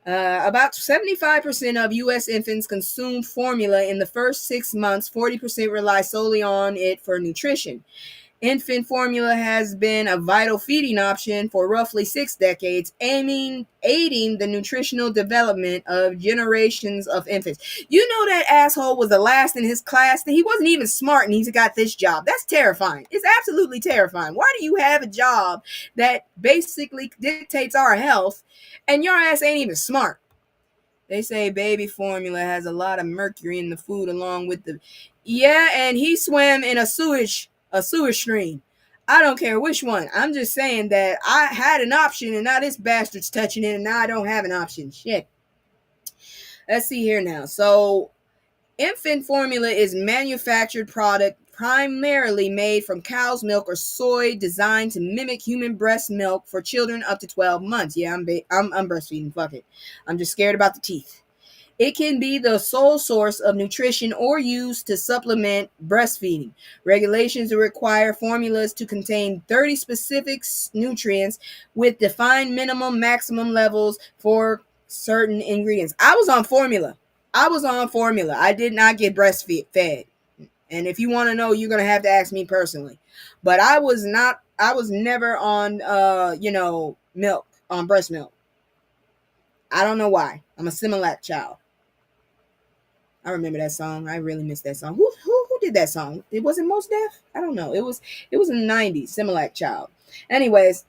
About 75% of U.S. infants consume formula in the first 6 months. 40% rely solely on it for nutrition. Infant formula has been a vital feeding option for roughly 6 decades, aiding the nutritional development of generations of infants. You know that asshole was the last in his class. He wasn't even smart and he's got this job. That's terrifying. It's absolutely terrifying. Why do you have a job that basically dictates our health and your ass ain't even smart? They say baby formula has a lot of mercury in the food along with the... Yeah, and he swam in a sewage stream. I don't care which one. I'm just saying that I had an option and now this bastard's touching it and now I don't have an option. Shit. Let's see here now. So, infant formula is manufactured product primarily made from cow's milk or soy designed to mimic human breast milk for children up to 12 months. Yeah, I'm breastfeeding. Fuck it. I'm just scared about the teeth. It can be the sole source of nutrition or used to supplement breastfeeding. Regulations require formulas to contain 30 specific nutrients with defined minimum maximum levels for certain ingredients. I was on formula. I did not get breastfed. And if you want to know, you're going to have to ask me personally. But I was never on, milk, on breast milk. I don't know why. I'm a Similac child. I remember that song. I really miss that song. Who did that song? It wasn't Mos Def? I don't know. It was in the 90s. Similac child. Anyways,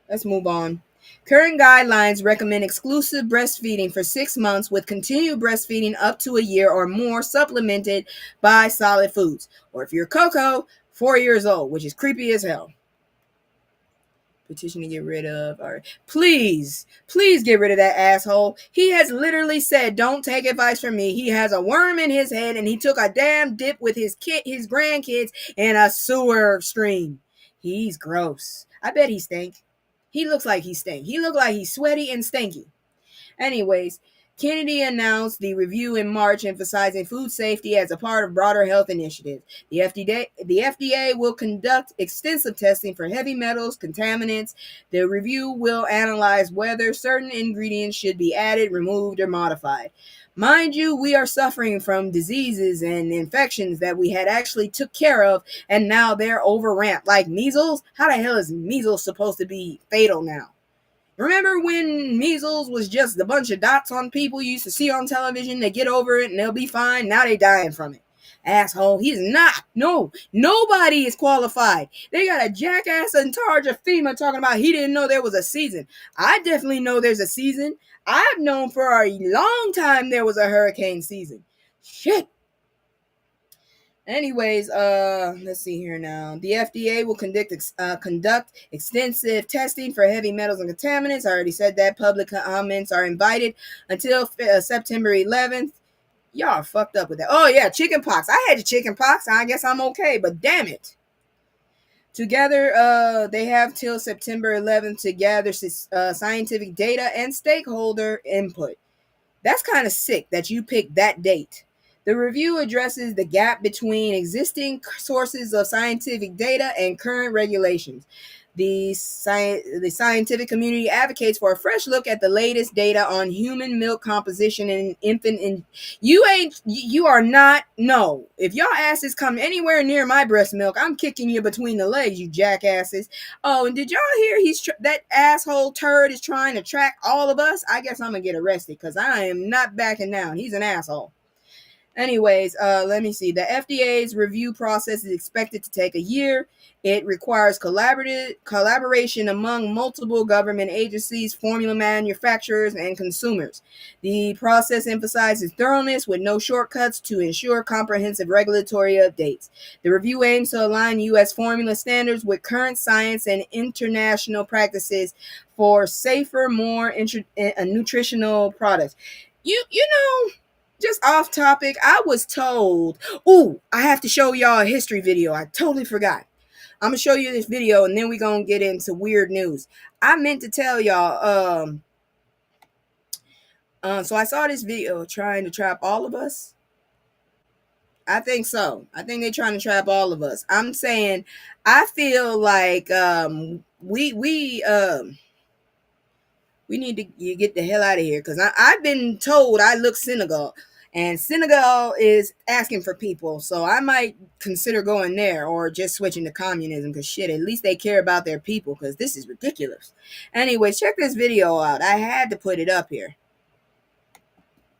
let's move on. Current guidelines recommend exclusive breastfeeding for 6 months with continued breastfeeding up to a year or more supplemented by solid foods. Or if you're Coco, 4 years old, which is creepy as hell. Petition to get rid of. All right. Please get rid of that asshole. He has literally said, don't take advice from me. He has a worm in his head and he took a damn dip with his grandkids in a sewer stream. He's gross. I bet he stink. He looks like he stink. He looked like he's sweaty and stinky. Anyways, Kennedy announced the review in March, emphasizing food safety as a part of broader health initiatives. The FDA will conduct extensive testing for heavy metals, contaminants. The review will analyze whether certain ingredients should be added, removed, or modified. Mind you, we are suffering from diseases and infections that we had actually took care of, and now they're overramped. Like measles? How the hell is measles supposed to be fatal now? Remember when measles was just a bunch of dots on people you used to see on television? They get over it and they'll be fine. Now they dying from it. Asshole, he's not. No, nobody is qualified. They got a jackass in charge of FEMA talking about he didn't know there was a season. I definitely know there's a season. I've known for a long time there was a hurricane season. Shit. Anyways, let's see here now. The FDA will conduct extensive testing for heavy metals and contaminants. I already said that. Public comments are invited until September 11th. Y'all are fucked up with that. Oh yeah, chicken pox. I had the chicken pox. I guess I'm okay, but damn it. Together, they have till September 11th to gather scientific data and stakeholder input. That's kind of sick that you picked that date. The review addresses the gap between existing sources of scientific data and current regulations. The scientific community advocates for a fresh look at the latest data on human milk composition and infant. You are not. No. If y'all asses come anywhere near my breast milk, I'm kicking you between the legs, you jackasses. Oh, and did y'all hear that asshole turd is trying to track all of us? I guess I'm gonna get arrested because I am not backing down. He's an asshole. Anyways, let me see. The FDA's review process is expected to take a year. It requires collaboration among multiple government agencies, formula manufacturers, and consumers. The process emphasizes thoroughness with no shortcuts to ensure comprehensive regulatory updates. The review aims to align U.S. formula standards with current science and international practices for safer, more nutritional products. You know, just off topic, I was told, I have to show y'all a history video. I totally forgot. I'm going to show you this video and then we're going to get into weird news. I meant to tell y'all, so I saw this video trying to trap all of us. I think so. I think they're trying to trap all of us. I'm saying, I feel like we need to get the hell out of here because I've been told I look Senegal. And Senegal is asking for people, so I might consider going there or just switching to communism because shit, at least they care about their people because this is ridiculous. Anyways, check this video out. I had to put it up here.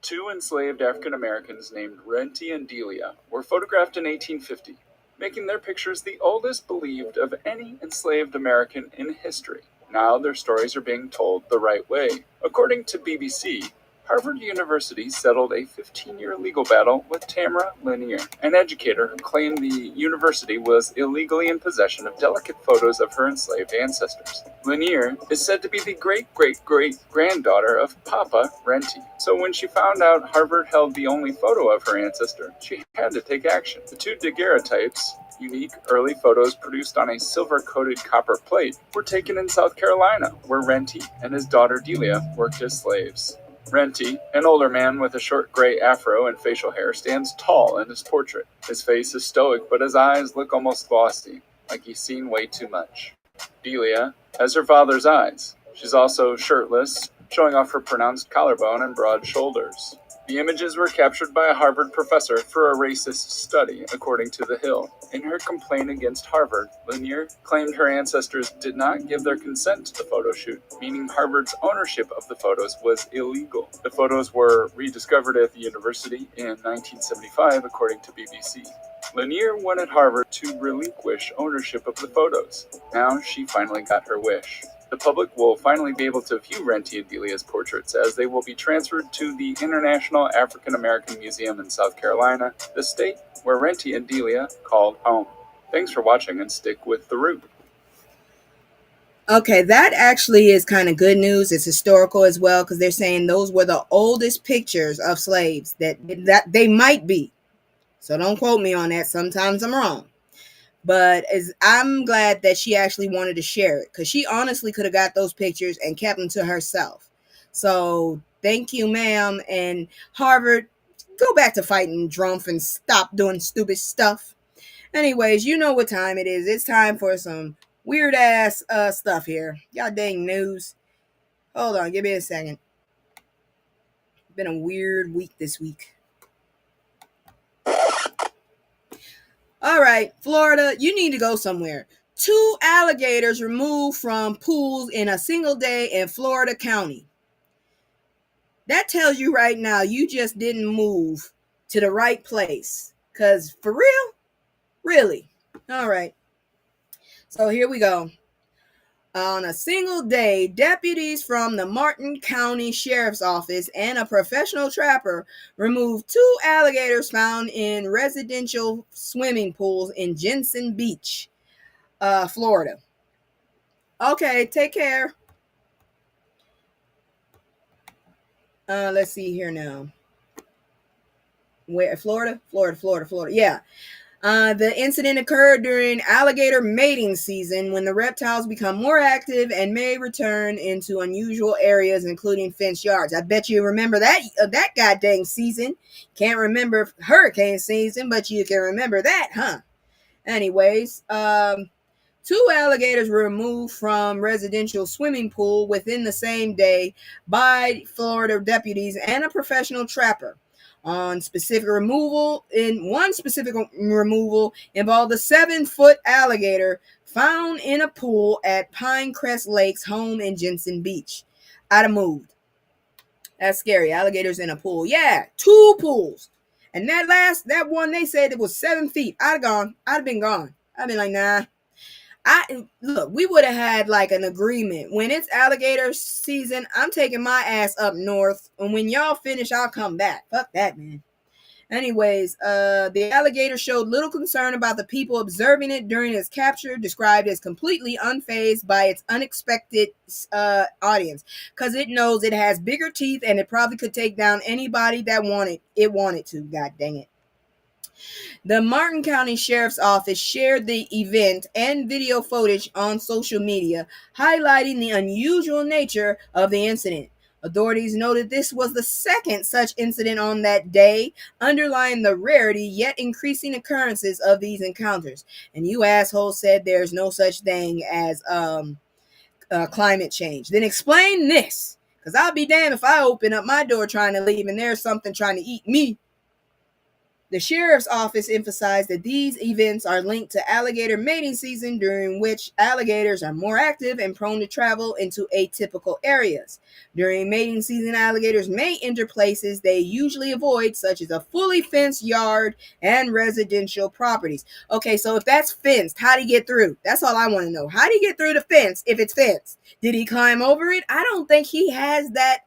Two enslaved African Americans named Renty and Delia were photographed in 1850, making their pictures the oldest believed of any enslaved American in history. Now their stories are being told the right way. According to BBC, Harvard University settled a 15-year legal battle with Tamara Lanier, an educator who claimed the university was illegally in possession of delicate photos of her enslaved ancestors. Lanier is said to be the great-great-great-granddaughter of Papa Renty. So when she found out Harvard held the only photo of her ancestor, she had to take action. The two daguerreotypes, unique early photos produced on a silver-coated copper plate, were taken in South Carolina, where Renty and his daughter Delia worked as slaves. Renty, an older man with a short gray afro and facial hair, stands tall in his portrait. His face is stoic, but his eyes look almost glossy, like he's seen way too much. Delia has her father's eyes. She's also shirtless, showing off her pronounced collarbone and broad shoulders. The images were captured by a Harvard professor for a racist study, according to The Hill. In her complaint against Harvard, Lanier claimed her ancestors did not give their consent to the photo shoot, meaning Harvard's ownership of the photos was illegal. The photos were rediscovered at the university in 1975, according to BBC. Lanier wanted Harvard to relinquish ownership of the photos. Now she finally got her wish. The public will finally be able to view Renty and Delia's portraits as they will be transferred to the International African American Museum in South Carolina, the state where Renty and Delia called home. Thanks for watching and stick with The Root. Okay, that actually is kind of good news. It's historical as well because they're saying those were the oldest pictures of slaves that they might be. So don't quote me on that. Sometimes I'm wrong. But I'm glad that she actually wanted to share it because she honestly could have got those pictures and kept them to herself. So thank you, ma'am. And Harvard, go back to fighting Drumpf and stop doing stupid stuff. Anyways, you know what time it is. It's time for some weird ass stuff here. God dang news. Hold on, give me a second. Been a weird week this week. All right, Florida, you need to go somewhere. 2 alligators removed from pools in a single day in Florida County. That tells you right now you just didn't move to the right place. Because for real? Really? All right. So here we go. On a single day, deputies from the Martin County Sheriff's Office and a professional trapper removed 2 alligators found in residential swimming pools in Jensen Beach, Florida. Okay, take care. Let's see here now. Where? Florida? Florida. Yeah. The incident occurred during alligator mating season when the reptiles become more active and may return into unusual areas, including fenced yards. I bet you remember that goddamn season. Can't remember hurricane season, but you can remember that, huh? Anyways, 2 alligators were removed from residential swimming pool within the same day by Florida deputies and a professional trapper. One specific removal involved a 7-foot alligator found in a pool at Pinecrest Lake's home in Jensen Beach. I'd have moved. That's scary. Alligators in a pool. Yeah, 2 pools. And that one they said it was 7 feet. I'd have been gone. I'd been like, nah. We would have had like an agreement. When it's alligator season, I'm taking my ass up north, and when y'all finish, I'll come back. Fuck that, man. Anyways, the alligator showed little concern about the people observing it during its capture, described as completely unfazed by its unexpected audience, because it knows it has bigger teeth and it probably could take down anybody that wanted to. God dang it. The Martin County Sheriff's Office shared the event and video footage on social media, highlighting the unusual nature of the incident. Authorities noted this was the second such incident on that day, underlying the rarity yet increasing occurrences of these encounters. And you assholes said there's no such thing as climate change. Then explain this, because I'll be damned if I open up my door trying to leave and there's something trying to eat me. The sheriff's office emphasized that these events are linked to alligator mating season, during which alligators are more active and prone to travel into atypical areas. During mating season, alligators may enter places they usually avoid, such as a fully fenced yard and residential properties. Okay, so if that's fenced, how'd he get through? That's all I want to know. How'd he get through the fence if it's fenced? Did he climb over it? I don't think he has that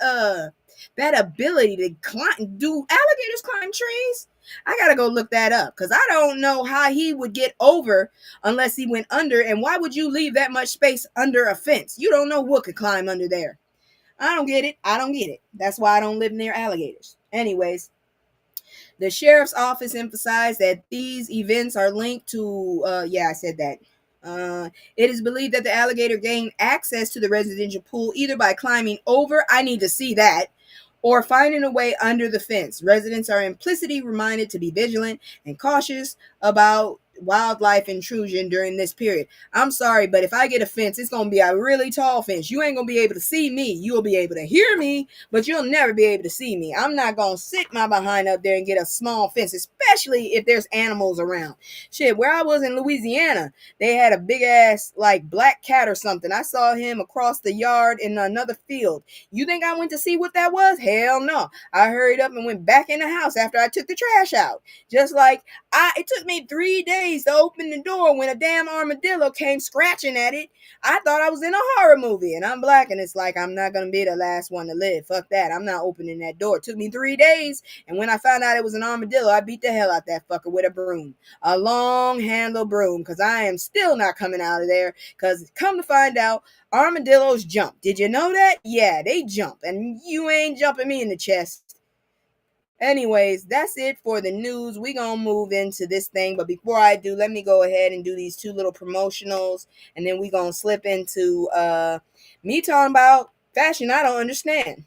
ability to climb. Do alligators climb trees? I gotta go look that up, because I don't know how he would get over unless he went under. And why would you leave that much space under a fence? You don't know what could climb under there. I don't get it. That's why I don't live near alligators. Anyways, the sheriff's office emphasized that these events are linked to, I said that. It is believed that the alligator gained access to the residential pool either by climbing over, I need to see that, or finding a way under the fence. Residents are implicitly reminded to be vigilant and cautious about wildlife intrusion during this period. I'm sorry, but if I get a fence, it's going to be a really tall fence. You ain't going to be able to see me. You'll be able to hear me, but you'll never be able to see me. I'm not going to sit my behind up there and get a small fence, especially if there's animals around. Shit, where I was in Louisiana, they had a big ass like black cat or something. I saw him across the yard in another field. You think I went to see what that was? Hell no. I hurried up and went back in the house after I took the trash out. Just like it took me 3 days to open the door when a damn armadillo came scratching at it. I thought I was in a horror movie, and I'm black, and it's like, I'm not going to be the last one to live. Fuck that. I'm not opening that door. It took me 3 days, and when I found out it was an armadillo, I beat the hell out that fucker with a broom. A long handle broom, because I am still not coming out of there, because come to find out, armadillos jump. Did you know that? Yeah, they jump, and you ain't jumping me in the chest. Anyways, that's it for the news. We gonna move into this thing, but before I do, let me go ahead and do these 2 little promotionals, and then we gonna slip into me talking about fashion I don't understand.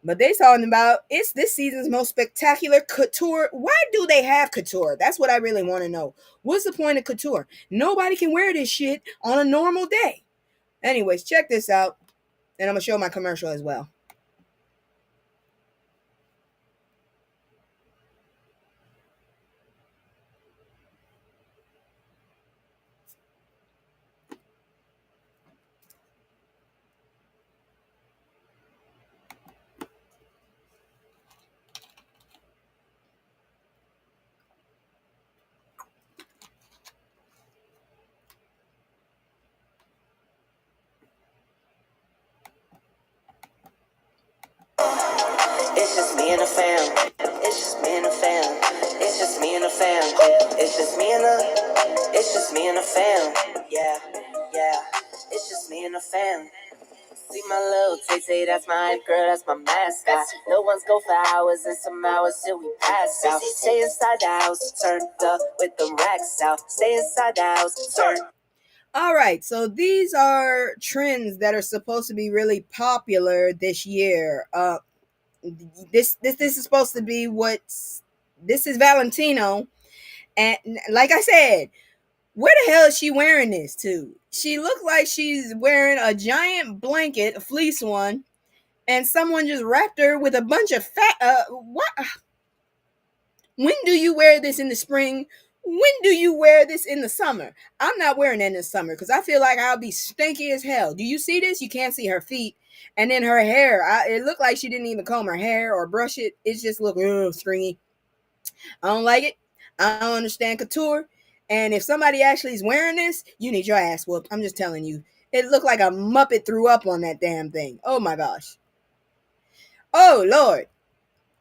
But they talking about it's this season's most spectacular couture. Why do they have couture? That's what I really want to know. What's the point of couture? Nobody can wear this shit on a normal day. Anyways, check this out, and I'm gonna show my commercial as well. It's just me and the fam. It's just me and the fam. It's just me and the fam. It's just me and the. It's just me and the fam. Yeah, yeah. It's just me and the fam. See my little Tay, that's my hype girl, that's my mascot. No one's go for hours and some hours till we pass out. Stay inside the house, turned up with them racks out. Stay inside the house, turned. All right, so these are trends that are supposed to be really popular this year. This is supposed to be this is Valentino, and like I said, where the hell is she wearing this to? She looked like she's wearing a giant blanket, a fleece one, and someone just wrapped her with a bunch of fat. What? When do you wear this in the spring? When do you wear this in the summer? I'm not wearing it in the summer because I feel like I'll be stinky as hell. Do you see this? You can't see her feet. And then her hair, it looked like she didn't even comb her hair or brush it. It just looked stringy. I don't like it. I don't understand couture. And if somebody actually is wearing this, you need your ass whooped. I'm just telling you. It looked like a Muppet threw up on that damn thing. Oh my gosh. Oh Lord.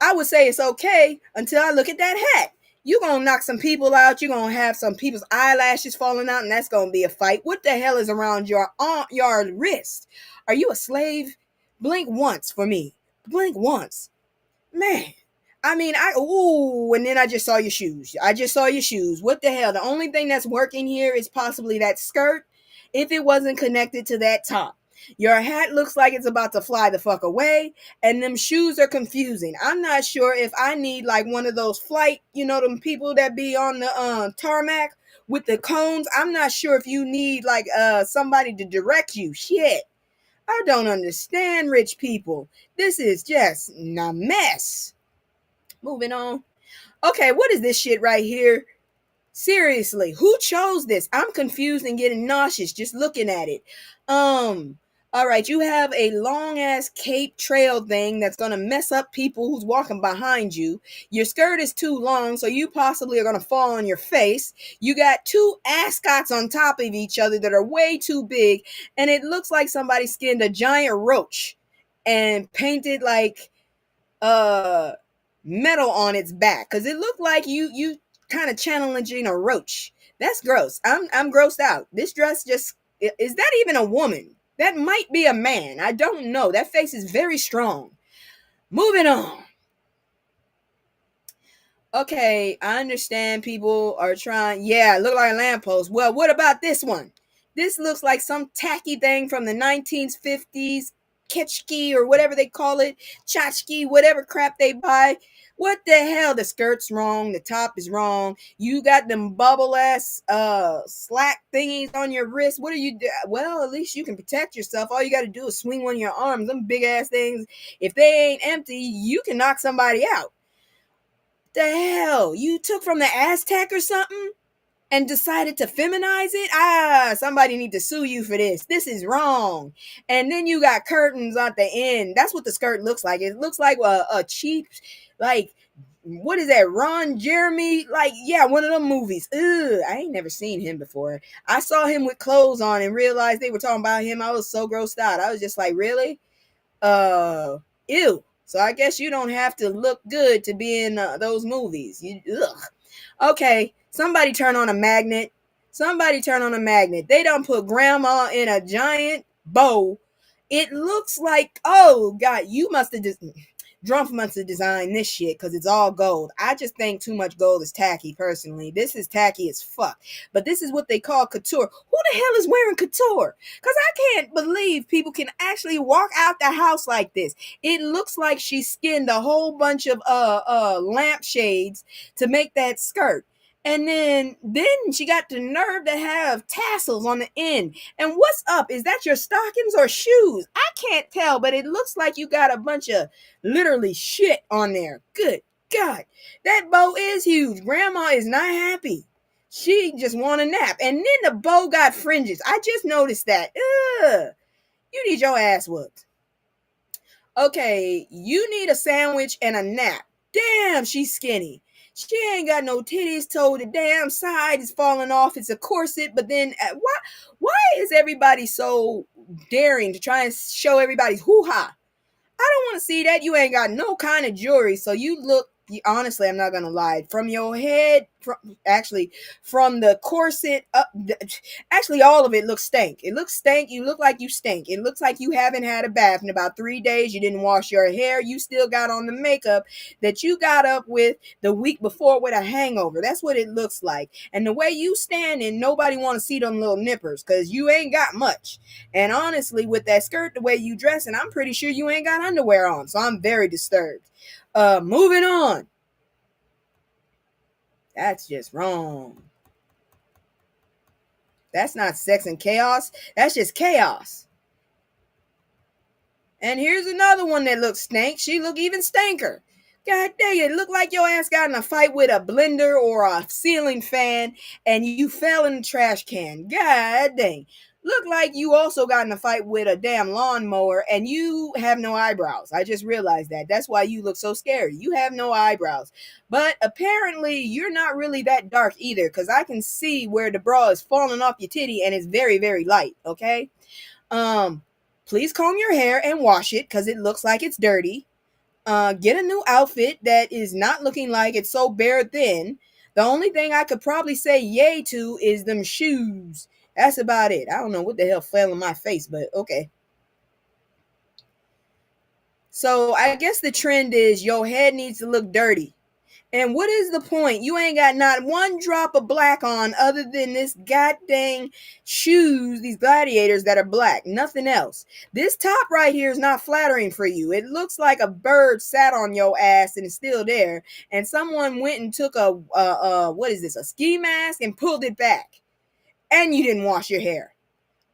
I would say it's okay until I look at that hat. You're going to knock some people out. You're going to have some people's eyelashes falling out, and that's going to be a fight. What the hell is around your wrist? Are you a slave? Blink once for me. Blink once. Man. I mean, and then I just saw your shoes. What the hell? The only thing that's working here is possibly that skirt, if it wasn't connected to that top. Your hat looks like it's about to fly the fuck away, and them shoes are confusing. I'm not sure if I need like one of those flight, them people that be on the tarmac with the cones. I'm not sure if you need like somebody to direct you. Shit. I don't understand rich people. This is just a mess. Moving on. Okay, what is this shit right here? Seriously, who chose this? I'm confused and getting nauseous just looking at it. All right, you have a long ass cape trail thing that's gonna mess up people who's walking behind you. Your skirt is too long, so you possibly are gonna fall on your face. You got two ascots on top of each other that are way too big, and it looks like somebody skinned a giant roach and painted like metal on its back, because it looked like you kind of challenging a roach. That's gross. I'm grossed out. This dress just, is that even a woman? That might be a man. I don't know. That face is very strong. Moving on. Okay, I understand people are trying. Yeah, look like a lamppost. Well, what about this one? This looks like some tacky thing from the 1950s, ketchki or whatever they call it, tchotchke, whatever crap they buy. What the hell? The skirt's wrong. The top is wrong. You got them bubble ass slack thingies on your wrist. What are you do? Well, at least you can protect yourself. All you got to do is swing one of your arms. Them big ass things, if they ain't empty, you can knock somebody out. The hell? You took from the Aztec or something and decided to feminize it? Somebody need to sue you for this. This is wrong. And then you got curtains at the end. That's what the skirt looks like. It looks like a cheap, like, what is that? Ron Jeremy? Like, yeah, one of them movies. Ugh, I ain't never seen him before. I saw him with clothes on and realized they were talking about him. I was so grossed out. I was just like, really? Ew. So I guess you don't have to look good to be in those movies. Okay, somebody turn on a magnet. They don't put grandma in a giant bow. It looks like, oh God, Drumpf must have designed this shit because it's all gold. I just think too much gold is tacky, personally. This is tacky as fuck. But this is what they call couture. Who the hell is wearing couture? Because I can't believe people can actually walk out the house like this. It looks like she skinned a whole bunch of lampshades to make that skirt. And then she got the nerve to have tassels on the end. And what's up? Is that your stockings or shoes? I can't tell, but it looks like you got a bunch of literally shit on there. Good God. That bow is huge. Grandma is not happy. She just want a nap. And then the bow got fringes. I just noticed that. Ugh. You need your ass whooped. Okay, you need a sandwich and a nap. Damn, she's skinny. She ain't got no titties told. The damn side is falling off. It's a corset. But then why is everybody so daring to try and show everybody's hoo-ha? I don't want to see that. You ain't got no kind of jewelry, so you look. Honestly, I'm not gonna lie. From your head, from the corset up, actually, all of it looks stank. It looks stank. You look like you stink. It looks like you haven't had a bath in about 3 days. You didn't wash your hair. You still got on the makeup that you got up with the week before with a hangover. That's what it looks like. And the way you standing, nobody want to see them little nippers because you ain't got much. And honestly, with that skirt, the way you dressing, I'm pretty sure you ain't got underwear on. So I'm very disturbed. Moving on. That's just wrong. That's not sex and chaos. That's just chaos. And here's another one that looks stank. She look even stanker. God dang it, look like your ass got in a fight with a blender or a ceiling fan and you fell in the trash can. God dang. Look like you also got in a fight with a damn lawnmower and you have no eyebrows. I just realized that. That's why you look so scary. You have no eyebrows. But apparently you're not really that dark either because I can see where the bra is falling off your titty and it's very, very light, okay? Please comb your hair and wash it because it looks like it's dirty. Get a new outfit that is not looking like it's so bare thin. The only thing I could probably say yay to is them shoes. That's about it. I don't know what the hell fell in my face, but okay. So I guess the trend is your head needs to look dirty. And what is the point? You ain't got not one drop of black on other than this goddamn shoes, these gladiators that are black. Nothing else. This top right here is not flattering for you. It looks like a bird sat on your ass and is still there. And someone went and took a what is this? A ski mask and pulled it back. And you didn't wash your hair.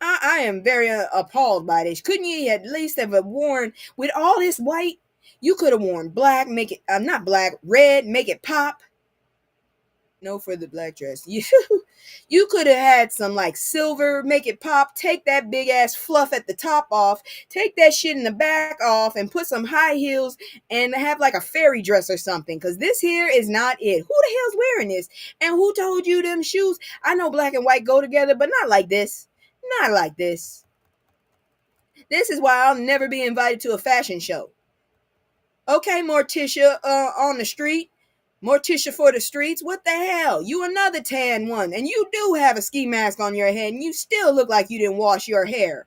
I am very appalled by this. Couldn't you at least have worn with all this white? You could have worn black, make it not black, red, make it pop. No for the black dress. You could have had some like silver, make it pop. Take that big ass fluff at the top off. Take that shit in the back off and put some high heels and have like a fairy dress or something. Because this here is not it. Who the hell's wearing this? And who told you them shoes? I know black and white go together, but not like this. Not like this. This is why I'll never be invited to a fashion show. Okay, Morticia on the street. Morticia for the streets. What the hell? You another tan one. And you do have a ski mask on your head and you still look like you didn't wash your hair.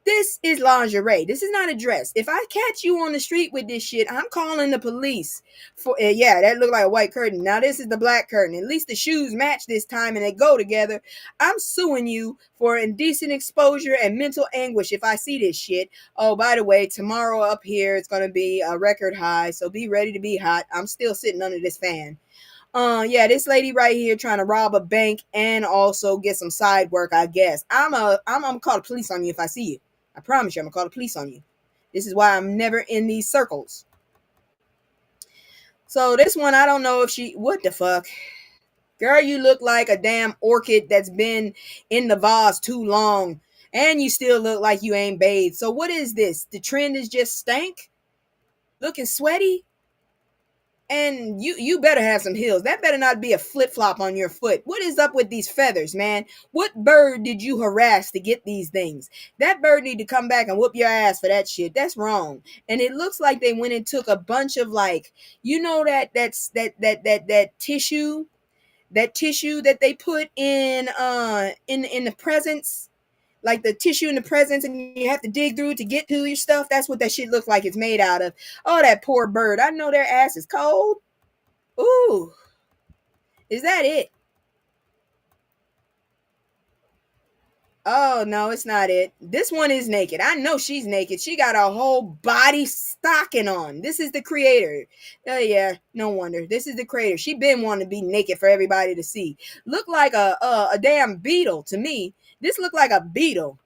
This is lingerie. This is not a dress. If I catch you on the street with this shit, I'm calling the police. For yeah, that looked like a white curtain. Now this is the black curtain. At least the shoes match this time and they go together. I'm suing you for indecent exposure and mental anguish if I see this shit. Oh, by the way, tomorrow up here it's going to be a record high, so be ready to be hot. I'm still sitting under this fan. Yeah, this lady right here trying to rob a bank and also get some side work, I guess. I'm gonna call the police on you if I see you. I promise you, I'm gonna call the police on you. This is why I'm never in these circles. So this one, I don't know if what the fuck? Girl, you look like a damn orchid that's been in the vase too long. And you still look like you ain't bathed. So what is this? The trend is just stank? Looking sweaty? And you better have some heels. That better not be a flip-flop on your foot. What is up with these feathers, man? What bird did you harass to get these things? That bird need to come back and whoop your ass for that shit. That's wrong. And it looks like they went and took a bunch of like, you know that tissue, that they put in the presents, like the tissue in the presents, and you have to dig through to get to your stuff. That's what that shit looks like it's made out of. Oh, that poor bird. I know their ass is cold. Ooh. Is that it? Oh, no, it's not it. This one is naked. I know she's naked. She got a whole body stocking on. This is the creator. Oh, yeah, no wonder. This is the creator. She been wanting to be naked for everybody to see. Look like a damn beetle to me. This looked like a beetle.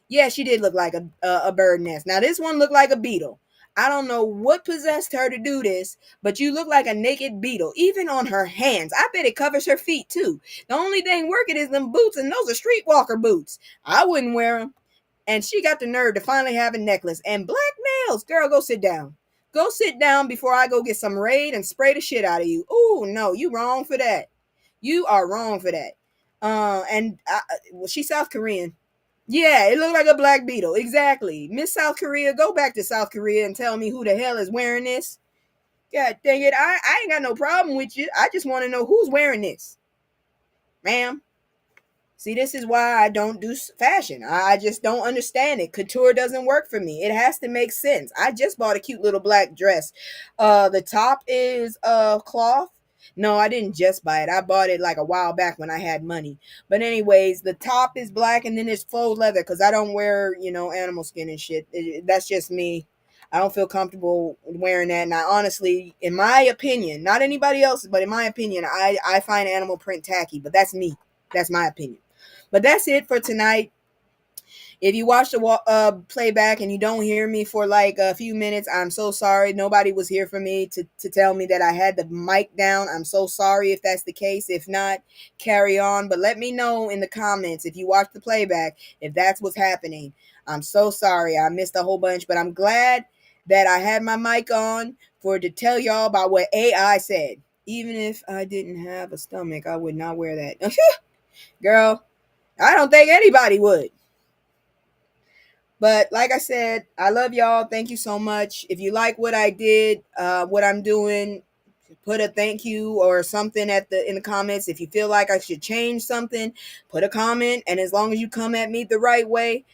Yeah, she did look like a bird nest. Now, this one looked like a beetle. I don't know what possessed her to do this, but you look like a naked beetle, even on her hands. I bet it covers her feet, too. The only thing working is them boots, and those are streetwalker boots. I wouldn't wear them. And she got the nerve to finally have a necklace. And black nails. Girl, go sit down. Go sit down before I go get some Raid and spray the shit out of you. Ooh, no, you wrong for that. You are wrong for that. Well, she's South Korean. Yeah, it looked like a black beetle. Exactly. Miss South Korea, go back to South Korea and tell me who the hell is wearing this. God dang it. I ain't got no problem with you. I just want to know who's wearing this. Ma'am. See, this is why I don't do fashion. I just don't understand it. Couture doesn't work for me. It has to make sense. I just bought a cute little black dress. The top is cloth. No, I didn't just buy it. I bought it like a while back when I had money. But anyways, the top is black and then it's faux leather because I don't wear, animal skin and shit. That's just me. I don't feel comfortable wearing that. And I honestly, in my opinion, not anybody else's, but in my opinion, I find animal print tacky. But that's me. That's my opinion. But that's it for tonight. If you watch the playback and you don't hear me for like a few minutes, I'm so sorry. Nobody was here for me to tell me that I had the mic down. I'm so sorry if that's the case. If not, carry on. But let me know in the comments if you watch the playback, if that's what's happening. I'm so sorry. I missed a whole bunch, but I'm glad that I had my mic on to tell y'all about what AI said. Even if I didn't have a stomach, I would not wear that. Girl, I don't think anybody would. But like I said, I love y'all. Thank you so much. If you like what I did, what I'm doing, put a thank you or something in the comments. If you feel like I should change something, put a comment. And as long as you come at me the right way,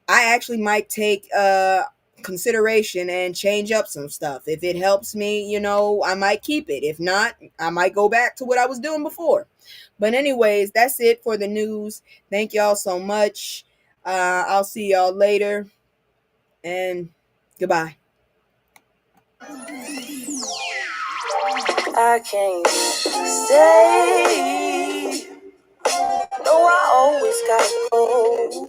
I actually might take consideration and change up some stuff. If it helps me, I might keep it. If not, I might go back to what I was doing before. But anyways, that's it for the news. Thank y'all so much. I'll see y'all later. And goodbye. I can't stay. No, I always gotta go.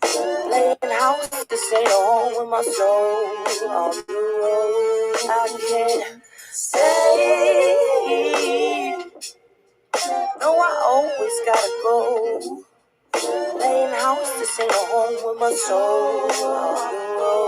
Playing house, this ain't home with my soul on the road. I can't stay. No, I always gotta go. Playing house, this ain't home with my soul on the road.